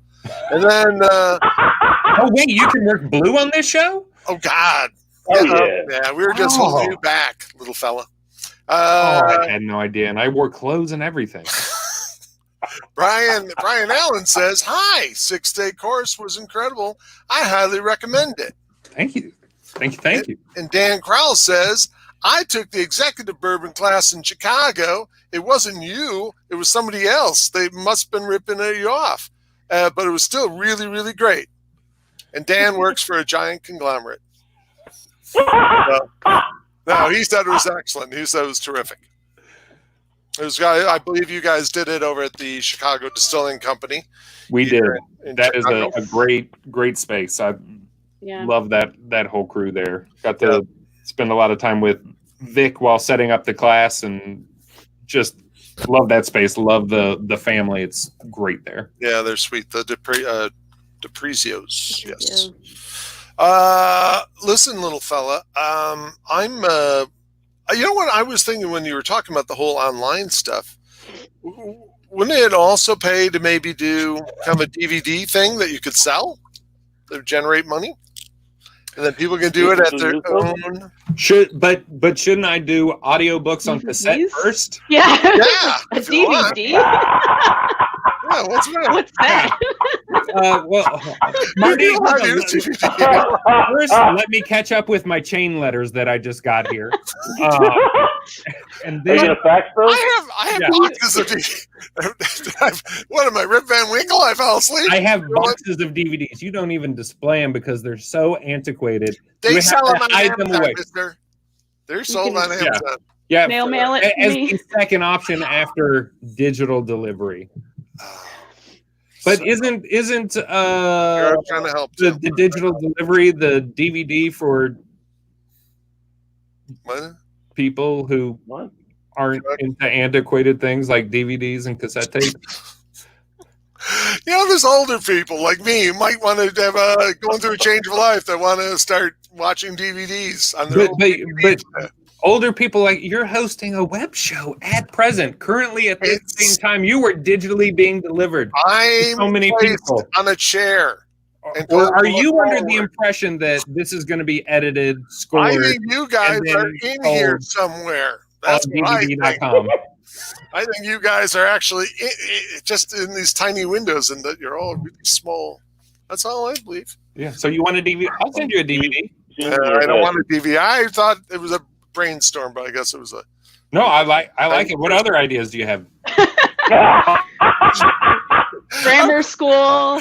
And then, Oh wait, you can work blue on this show? oh God. Oh, yeah. Yeah, we were just Oh. holding you back, little fella. I had no idea, and I wore clothes and everything. Brian Allen says, hi, 6-day course was incredible. I highly recommend it. Thank you. Thank you. And Dan Crowell says, I took the executive bourbon class in Chicago. It wasn't you. It was somebody else. They must have been ripping you off. But it was still really, really great. And Dan works for a giant conglomerate. No, he said it was excellent. He said it was terrific. It was, I believe you guys did it over at the Chicago Distilling Company. We did. in That is Chicago. a great space. I yeah. love that whole crew there. Got to spend a lot of time with Vic while setting up the class, and just love that space. Love the family. It's great there. Yeah, they're sweet. The Deprezios. Yes. Listen, little fella. I'm. You know what I was thinking when you were talking about the whole online stuff? Wouldn't it also pay to maybe do kind of a DVD thing that you could sell that would generate money, and then people can do it at their own? But shouldn't I do audiobooks on cassette DVDs? first? Yeah. Yeah, A if you want. DVD? Yeah, what's that? What's that? Well, Marty, You are, dude. first, let me catch up with my chain letters that I just got here, and Are you then gonna fax those? I have Yeah. boxes of DVDs. What am I, Rip Van Winkle? I fell asleep. I have boxes of DVDs. You don't even display them because they're so antiquated. They You have sell to them on hide them Amazon, away. mister. They're sold can- on Amazon. Yeah, Snail mail it to as me. the second option after digital delivery. But isn't I'm trying to help. the Tim. digital delivery the DVD for What? people who What? aren't into antiquated things like DVDs and cassette tapes? You know, there's older people like me who might want to have going through a change of life that want to start watching DVDs on their own But older people, like, you're hosting a web show at present. Currently, at this It's- same time, you were digitally being delivered. I'm So many placed people. on a chair. And Or don't are look you under the forward. impression that this is going to be edited, I scored think you guys and then are in here sold somewhere. on That's what I think. DVD.com? I think you guys are actually just in these tiny windows and that you're all really small. That's all I believe. Yeah. So you want a DVD? I'll send you a DVD. I don't want a DVD. I thought it was a brainstorm, but I guess it was a. No, I like it. What other ideas do you have? Grammar school,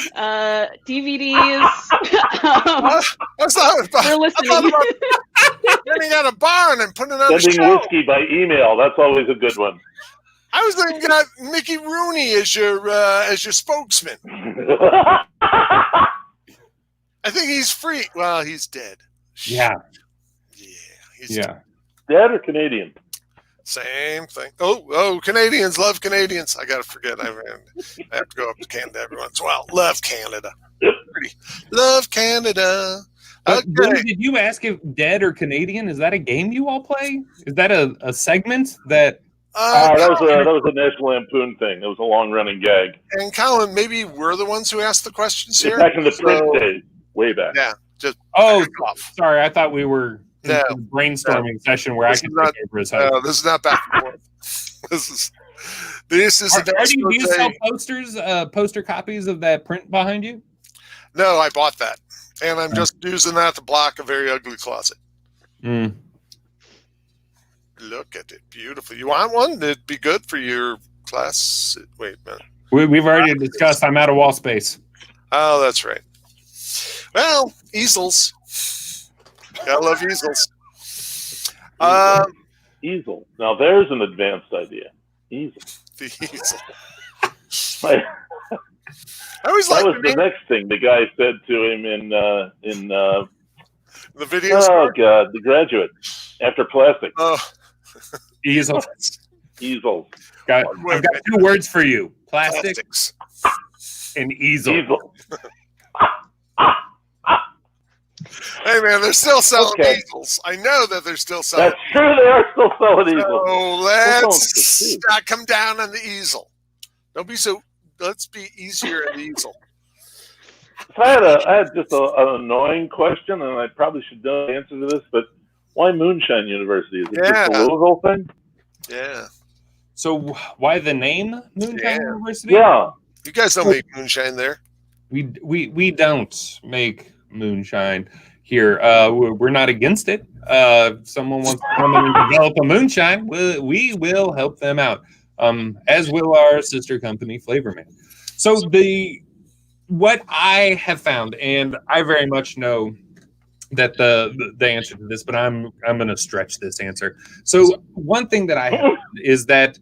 DVDs. I thought We're listening. about getting out a barn and putting it on a Sending show. whiskey by email. That's always a good one. I was thinking of Mickey Rooney as your spokesman. I think he's free. Well, he's dead. Yeah. Yeah. He's dead. Yeah. Dad or Canadian? Same thing. Oh, Canadians love Canadians. I gotta forget. I have to go up to Canada every once in a while. Love Canada. Pretty. Love Canada. But Okay. Lou, did you ask if Dead or Canadian? Is that a game you all play? Is that a segment that? That was a National Lampoon thing. It was a long running gag. and Colin, maybe we're the ones who asked the questions here. Back in the print So, days, way back. Yeah. Just Oh, back off. sorry. I thought we were in No. a brainstorming session where This I could is not- take over his house. This is not back and forth. This is a Do you sell day. posters, poster copies of that print behind you? No, I bought that, and I'm just using that to block a very ugly closet. Mm. Look at it, beautiful. You want one? It'd be good for your class. Wait a minute. We've already discussed. I'm out of wall space. Oh, that's right. Well, easels. Gotta love easels. Easel. Now there's an advanced idea. Easel. The easel. I always that like was the next thing the guy said to him in the video. Oh God, The Graduate. After plastic. Oh, Easel. Easels. I've got 2 words for you: plastics and easel. Easel. Hey man, they're still selling Okay. easels. I know that they're still selling. That's true. They are still selling easels. So let's not come down on the easel. Don't be so. Let's be easier on the easel. So I had just an annoying question, and I probably should know the answer to this, but why Moonshine University? Is it just a Louisville thing? Yeah. So why the name Moonshine University? Yeah. You guys don't make moonshine there. We don't make moonshine here. We're not against it. If someone wants to come in and develop a moonshine, we will help them out. As will our sister company, Flavorman. So what I have found, and I very much know that the answer to this, but I'm going to stretch this answer. So one thing that I have is that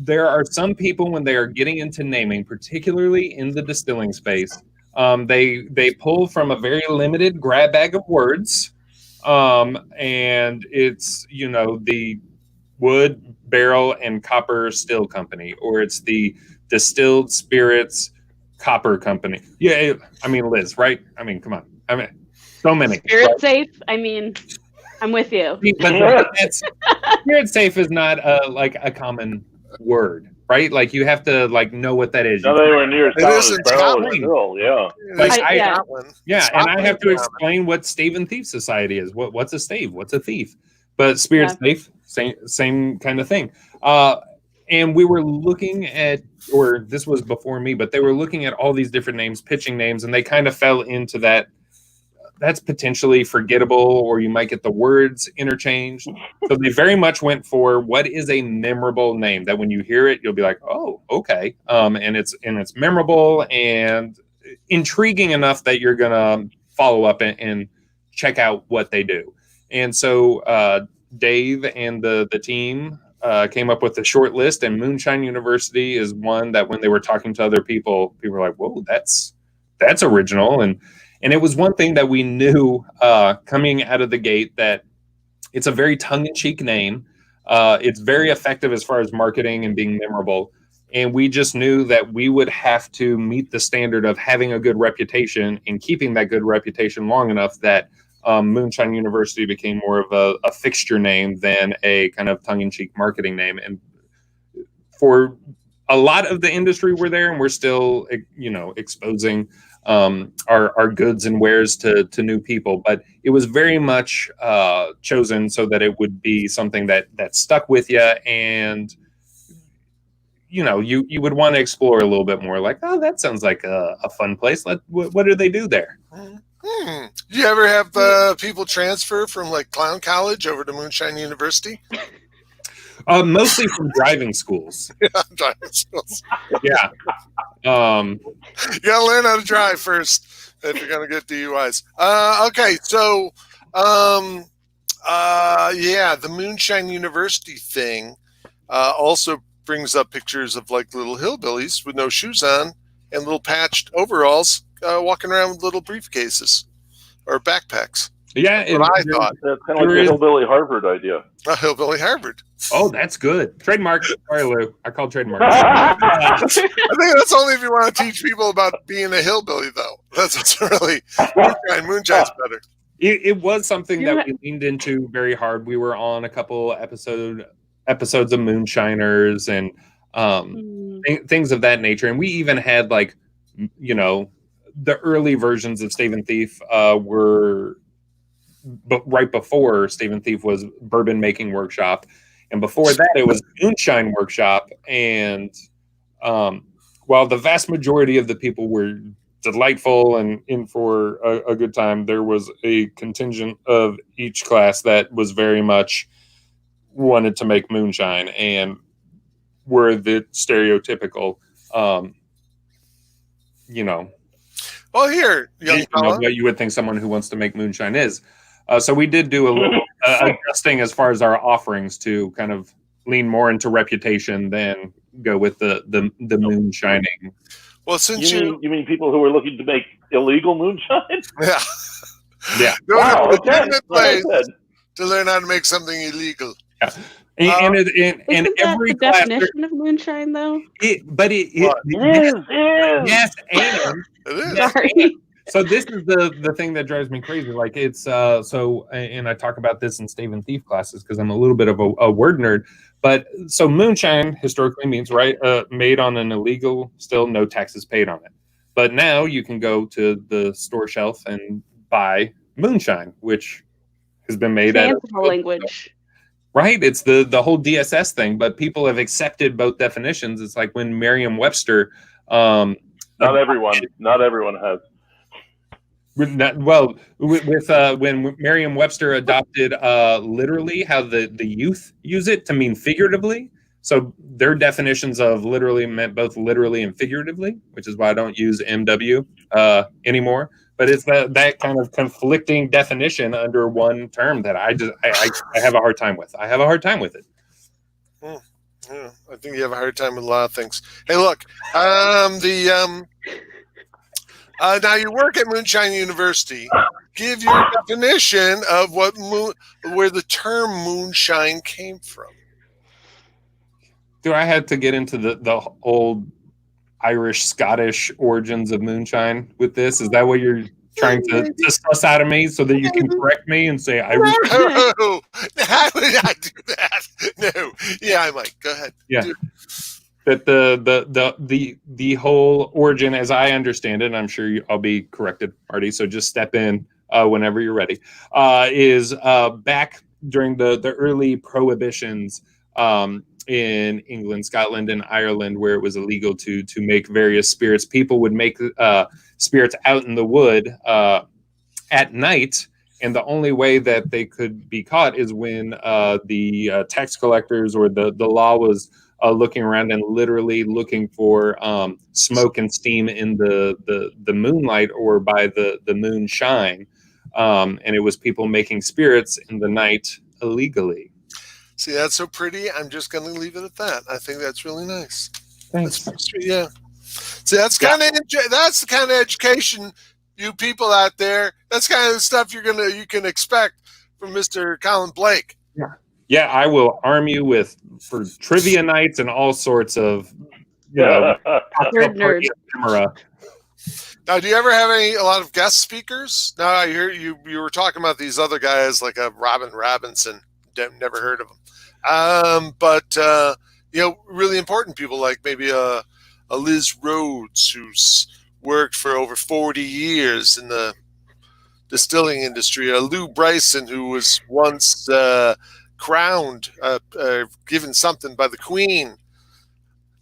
there are some people, when they are getting into naming, particularly in the distilling space, they pull from a very limited grab bag of words, and it's the wood, barrel, and copper still company, or it's the distilled spirits copper company. Yeah, I mean, Liz, right? I mean, come on. I mean, so many. Spirit safe. I mean, I'm with you. But spirit safe is not like a common word, right? Like you have to know what that is. No, they were near Scotland. Yeah. And I have to explain what Stave Thief Society is. What's a stave? What's a thief? But spirit safe, same kind of thing. And we were looking at, or this was before me, but they were looking at all these different names, pitching names, and they kind of fell into that. That's potentially forgettable, or you might get the words interchanged. So they very much went for what is a memorable name that when you hear it, you'll be like, oh, okay. And it's memorable and intriguing enough that you're gonna follow up and check out what they do. And so Dave and the team came up with a short list, and Moonshine University is one that when they were talking to other people were like, whoa, that's original. And it was one thing that we knew coming out of the gate, that it's a very tongue-in-cheek name. It's very effective as far as marketing and being memorable. And we just knew that we would have to meet the standard of having a good reputation and keeping that good reputation long enough that Moonshine University became more of a fixture name than a kind of tongue-in-cheek marketing name. And for a lot of the industry, we're there, and we're still, exposing our goods and wares to new people. But it was very much chosen so that it would be something that stuck with you, and you would want to explore a little bit more. Like, oh, that sounds like a fun place. What do they do there? Did you ever have people transfer from like Clown College over to Moonshine University? Mostly from driving schools. Driving schools. Yeah. You gotta learn how to drive first if you're gonna get DUIs. Okay, so the Moonshine University thing also brings up pictures of like little hillbillies with no shoes on and little patched overalls walking around with little briefcases or backpacks. Yeah, That's what I thought. That's kind of like the Hillbilly Harvard idea. Hillbilly Harvard. Oh, that's good. Trademark. Sorry, Lou. I called trademark. I think that's only if you want to teach people about being a hillbilly, though. That's what's really Moonshine's better. It was something that we leaned into very hard. We were on a couple episodes of Moonshiners and things of that nature, and we even had the early versions of Stave Thief were. But right before Stave Thief was Bourbon Making Workshop, and before that it was Moonshine Workshop. And while the vast majority of the people were delightful and in for a good time, there was a contingent of each class that was very much wanted to make moonshine and were the stereotypical, Well, here, young fella. what you would think someone who wants to make moonshine is. So we did do a little adjusting as far as our offerings to kind of lean more into reputation than go with the moonshining. Well, since You mean people who are looking to make illegal moonshine? yeah. Yeah. Go Wow, to a okay. legitimate place Well said. to learn how to make something illegal. Yeah. And Isn't every that the class, definition of moonshine, though? What? It is. yes, and It is. yes, Sorry. so this is the thing that drives me crazy. Like it's and I talk about this in Stave Thief classes because I'm a little bit of a word nerd. But so moonshine historically means made on an illegal still, no taxes paid on it. But now you can go to the store shelf and buy moonshine, which has been made out of Fanciful language. right. It's the whole DSS thing, but people have accepted both definitions. It's like when Merriam-Webster. Not everyone has. Well, when Merriam-Webster adopted literally how the youth use it to mean figuratively, so their definitions of literally meant both literally and figuratively, which is why I don't use MW anymore. But it's that kind of conflicting definition under one term that I have a hard time with. I have a hard time with it. Yeah, I think you have a hard time with a lot of things. Hey, look, now you work at Moonshine University. Give your definition of where the term moonshine came from. Do I have to get into the old Irish, Scottish origins of moonshine with this? Is that what you're trying to suss out of me so that you can correct me and say Irish? No, I would not do that. No. Yeah, I might. Go ahead. Yeah. That the whole origin, as I understand it, and I'm sure I'll be corrected, Marty, so just step in whenever you're ready, is back during the early prohibitions in England, Scotland, and Ireland, where it was illegal to make various spirits. People would make spirits out in the wood at night, and the only way that they could be caught is when the tax collectors or the law was looking around and literally looking for smoke and steam in the moonlight or by the moonshine. And it was people making spirits in the night illegally. See, that's so pretty. I'm just going to leave it at that. I think that's really nice. Thanks. Yeah. See, that's the kind of education you people out there. That's kind of the stuff you can expect from Mr. Colin Blake. Yeah, I will arm you for trivia nights and all sorts of Nerd. camera. Now, do you ever have a lot of guest speakers? Now, I hear you were talking about these other guys like Robin Robinson. Never heard of them. But really important people like maybe a Liz Rhoades, who's worked for over 40 years in the distilling industry. A Lou Bryson, who was once crowned, given something by the Queen.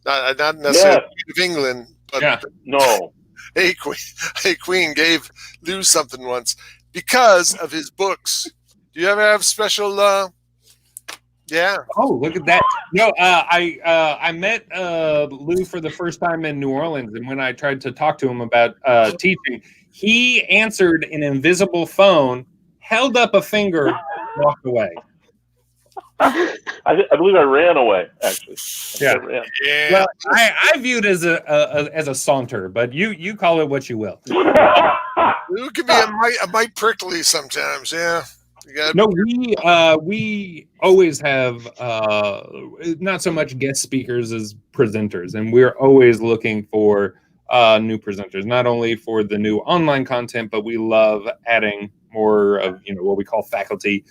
Not necessarily the Queen of England, but no. A queen gave Lou something once because of his books. Do you ever have special? Yeah. Oh, look at that! I met Lou for the first time in New Orleans, and when I tried to talk to him about teaching, he answered an invisible phone, held up a finger, walked away. I believe I ran away, actually. Yeah. Yeah. Well, I viewed it as a saunter, but you call it what you will. Lou can be a mite prickly sometimes. Yeah. No, we always have not so much guest speakers as presenters, and we're always looking for new presenters, not only for the new online content, but we love adding more of what we call faculty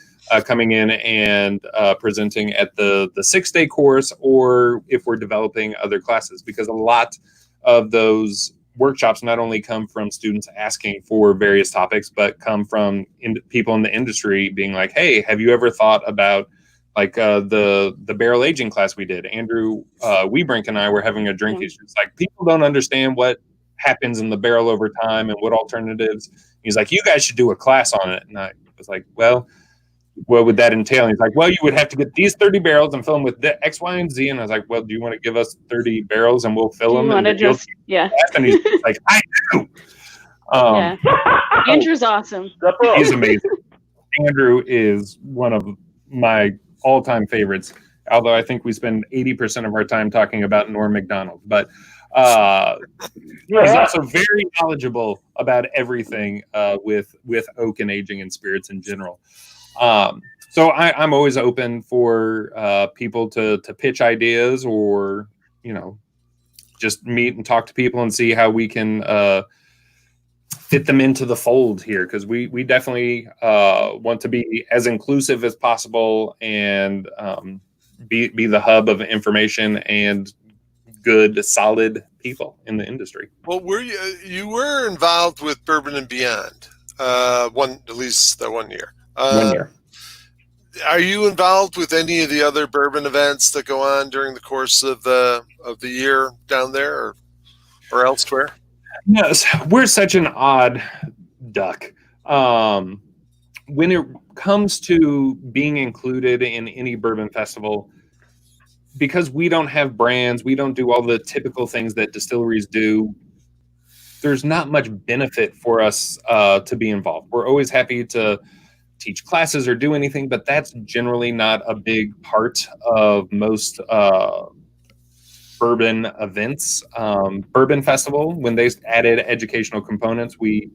coming in and presenting at the 6-day course, or if we're developing other classes, because a lot of those workshops not only come from students asking for various topics, but come from people in the industry being like, hey, have you ever thought about like the barrel aging class we did? Andrew Webrink and I were having a drink. It's just like, people don't understand what happens in the barrel over time and what alternatives. He's like, you guys should do a class on it. And I was like, well, what would that entail? And he's like, well, you would have to get these 30 barrels and fill them with the X, Y, and Z. And I was like, well, do you want to give us 30 barrels and we'll fill them? You want to just, And he's like, I do. Yeah. Andrew's awesome. He's amazing. Andrew is one of my all-time favorites, although I think we spend 80% of our time talking about Norm Macdonald. But he's also very knowledgeable about everything with oak and aging and spirits in general. So I'm always open for people to pitch ideas, or just meet and talk to people and see how we can fit them into the fold here, because we definitely want to be as inclusive as possible and be the hub of information and good, solid people in the industry. Well, you were involved with Bourbon and Beyond, at least that 1 year. 1 year. Are you involved with any of the other bourbon events that go on during the course of the year down there or elsewhere? Yes, we're such an odd duck. When it comes to being included in any bourbon festival, because we don't have brands, we don't do all the typical things that distilleries do, there's not much benefit for us to be involved. We're always happy to teach classes or do anything, but that's generally not a big part of most bourbon events. Bourbon Festival, when they added educational components, we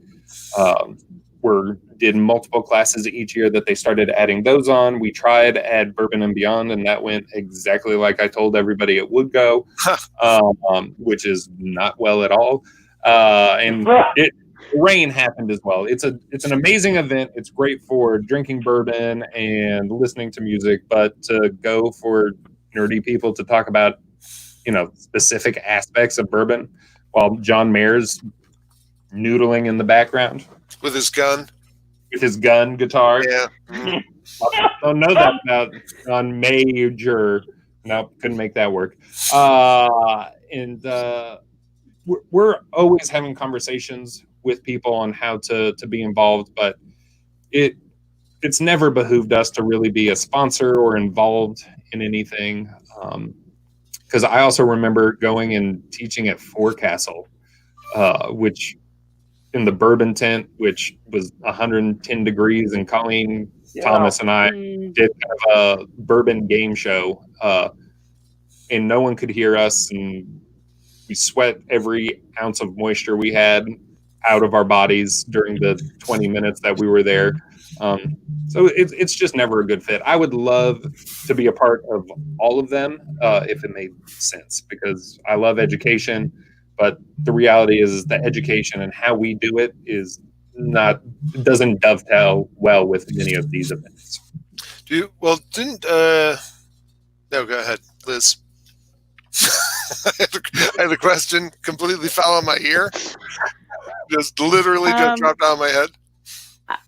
did multiple classes each year that they started adding those on. We tried to add Bourbon and Beyond, and that went exactly like I told everybody it would go, which is not well at all. And rain happened as well. It's an amazing event. It's great for drinking bourbon and listening to music, but to go for nerdy people to talk about specific aspects of bourbon while John Mayer's noodling in the background with his gun guitar. Yeah. I don't know that about John Major. Nope, couldn't make that work. We're always having conversations with people on how to be involved, but it's never behooved us to really be a sponsor or involved in anything. Because I also remember going and teaching at Forecastle, which in the bourbon tent, which was 110 degrees, and Colleen Thomas and I did kind of a bourbon game show, and no one could hear us, and we sweat every ounce of moisture we had out of our bodies during the 20 minutes that we were there. So it's just never a good fit. I would love to be a part of all of them if it made sense, because I love education, but the reality is the education and how we do it doesn't dovetail well with many of these events. No, go ahead, Liz. I had a question completely fell on my ear. Just literally just dropped out of my head.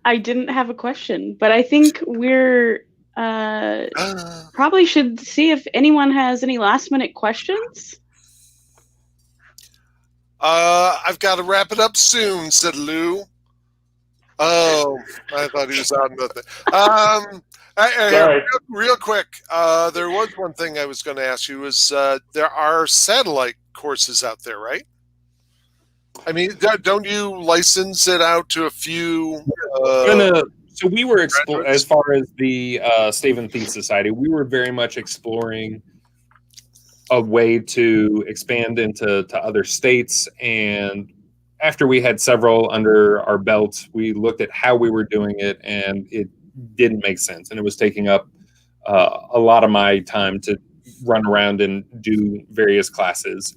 I didn't have a question, but I think we're probably should see if anyone has any last minute questions. I've got to wrap it up soon, said Lou. Oh, I thought he was out in the thing. Real quick, there was one thing I was going to ask you was there are satellite courses out there, right? I mean, don't you license it out to a few? So we were as far as the Stave Thief Society, we were very much exploring a way to expand into other states. And after we had several under our belt, we looked at how we were doing it, and it didn't make sense. And it was taking up a lot of my time to run around and do various classes.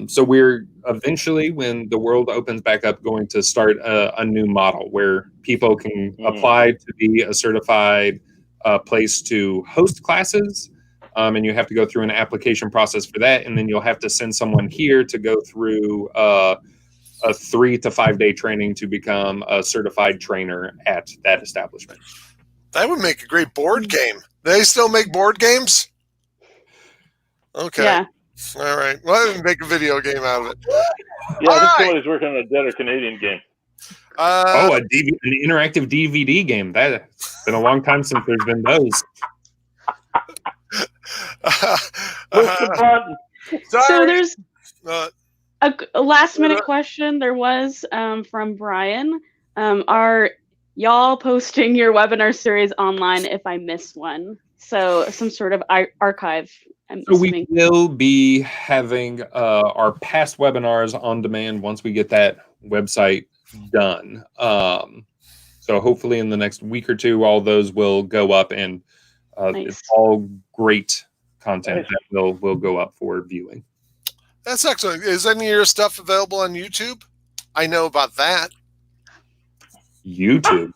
So we're eventually, when the world opens back up, going to start a new model where people can apply to be a certified place to host classes. And you have to go through an application process for that. And then you'll have to send someone here to go through a 3 to 5 day training to become a certified trainer at that establishment. That would make a great board game. They still make board games? Okay. Yeah. All right. Well, I didn't make a video game out of it. Yeah, I think somebody's working on a Dead or Canadian game. An interactive DVD game. That's been a long time since there's been those. So there's a last minute question there was from Brian. Are y'all posting your webinar series online if I miss one? So some sort of archive. So we will be having our past webinars on demand once we get that website done. So hopefully in the next week or two, all those will go up, and Nice. it's all great content that will go up for viewing. That's excellent. Is any of your stuff available on YouTube? I know about that. YouTube.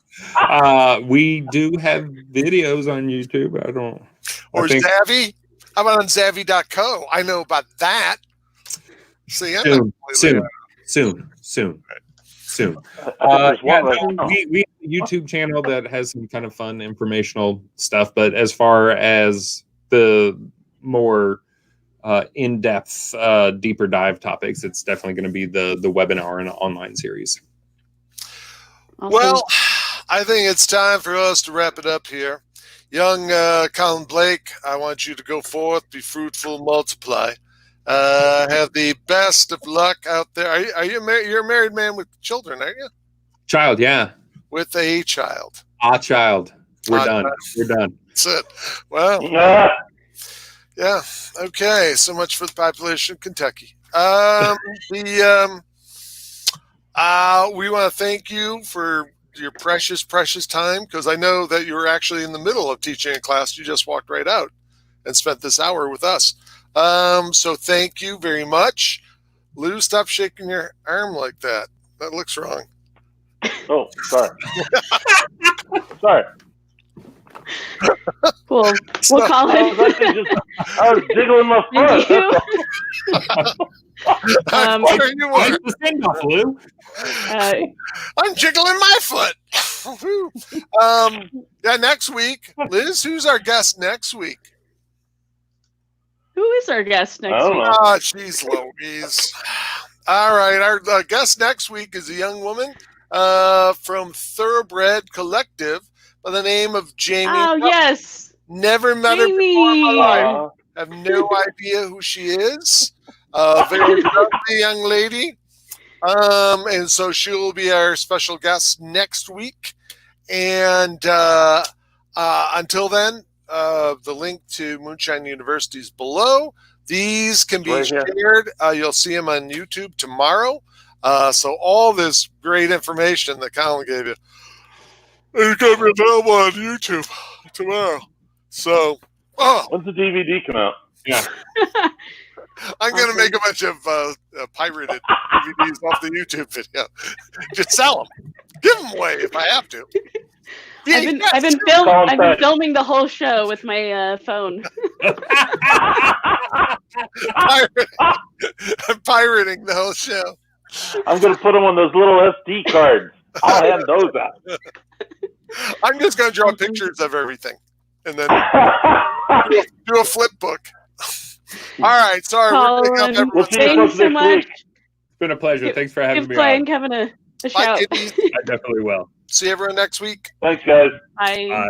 We do have videos on YouTube. Or Zavvy? How about on Zavvy.co? I know about that. See, Soon. There's one right now. We have a YouTube channel that has some kind of fun informational stuff, but as far as the more in-depth, deeper dive topics, it's definitely going to be the webinar and online series. Awesome. Well, I think it's time for us to wrap it up here. Young Colin Blake, I want you to go forth, be fruitful, multiply. Have the best of luck out there. Are you married? You're a married man with children, aren't you? Child, yeah. With a child. Child. We're done. Child. We're done. That's it. Well, Yeah. yeah. Okay. So much for the population of Kentucky. We want to thank you for your precious time, because I know that you were actually in the middle of teaching a class. You just walked right out and spent this hour with us. So thank you very much. Lou, stop shaking your arm like that. That looks wrong. Oh, sorry. Sorry. Cool. We'll call I was jiggling my foot. I'm sure you were. Lou. I'm jiggling my foot. Yeah, next week, Liz, who's our guest next week? Who is our guest next I don't week? know. Oh, jeez Louise. All right, our guest next week is a young woman from Thoroughbred Collective by the name of Jamie. Oh, yes. Never met her before in my life. Have no idea who she is. Very lovely young lady. And so she will be our special guest next week. And until then, the link to Moonshine University is below. These can be shared. You'll see them on YouTube tomorrow. So all this great information that Colin gave you is going to be available on YouTube tomorrow. So, When's the DVD come out? Yeah. I'm going to make a bunch of pirated DVDs off the YouTube video. Just sell them. Give them away if I have to. I've been filming the whole show with my phone. I'm pirating the whole show. I'm going to put them on those little SD cards. I'll hand those out. I'm just going to draw pictures of everything and then do a flip book. All right, sorry. We're picking up everyone. We'll see you Thanks so much. week. It's been a pleasure. Thanks for having Give me playing on. Kevin a Bye, shout. kiddies. I definitely will. See everyone next week. Thanks, guys. Bye. Bye.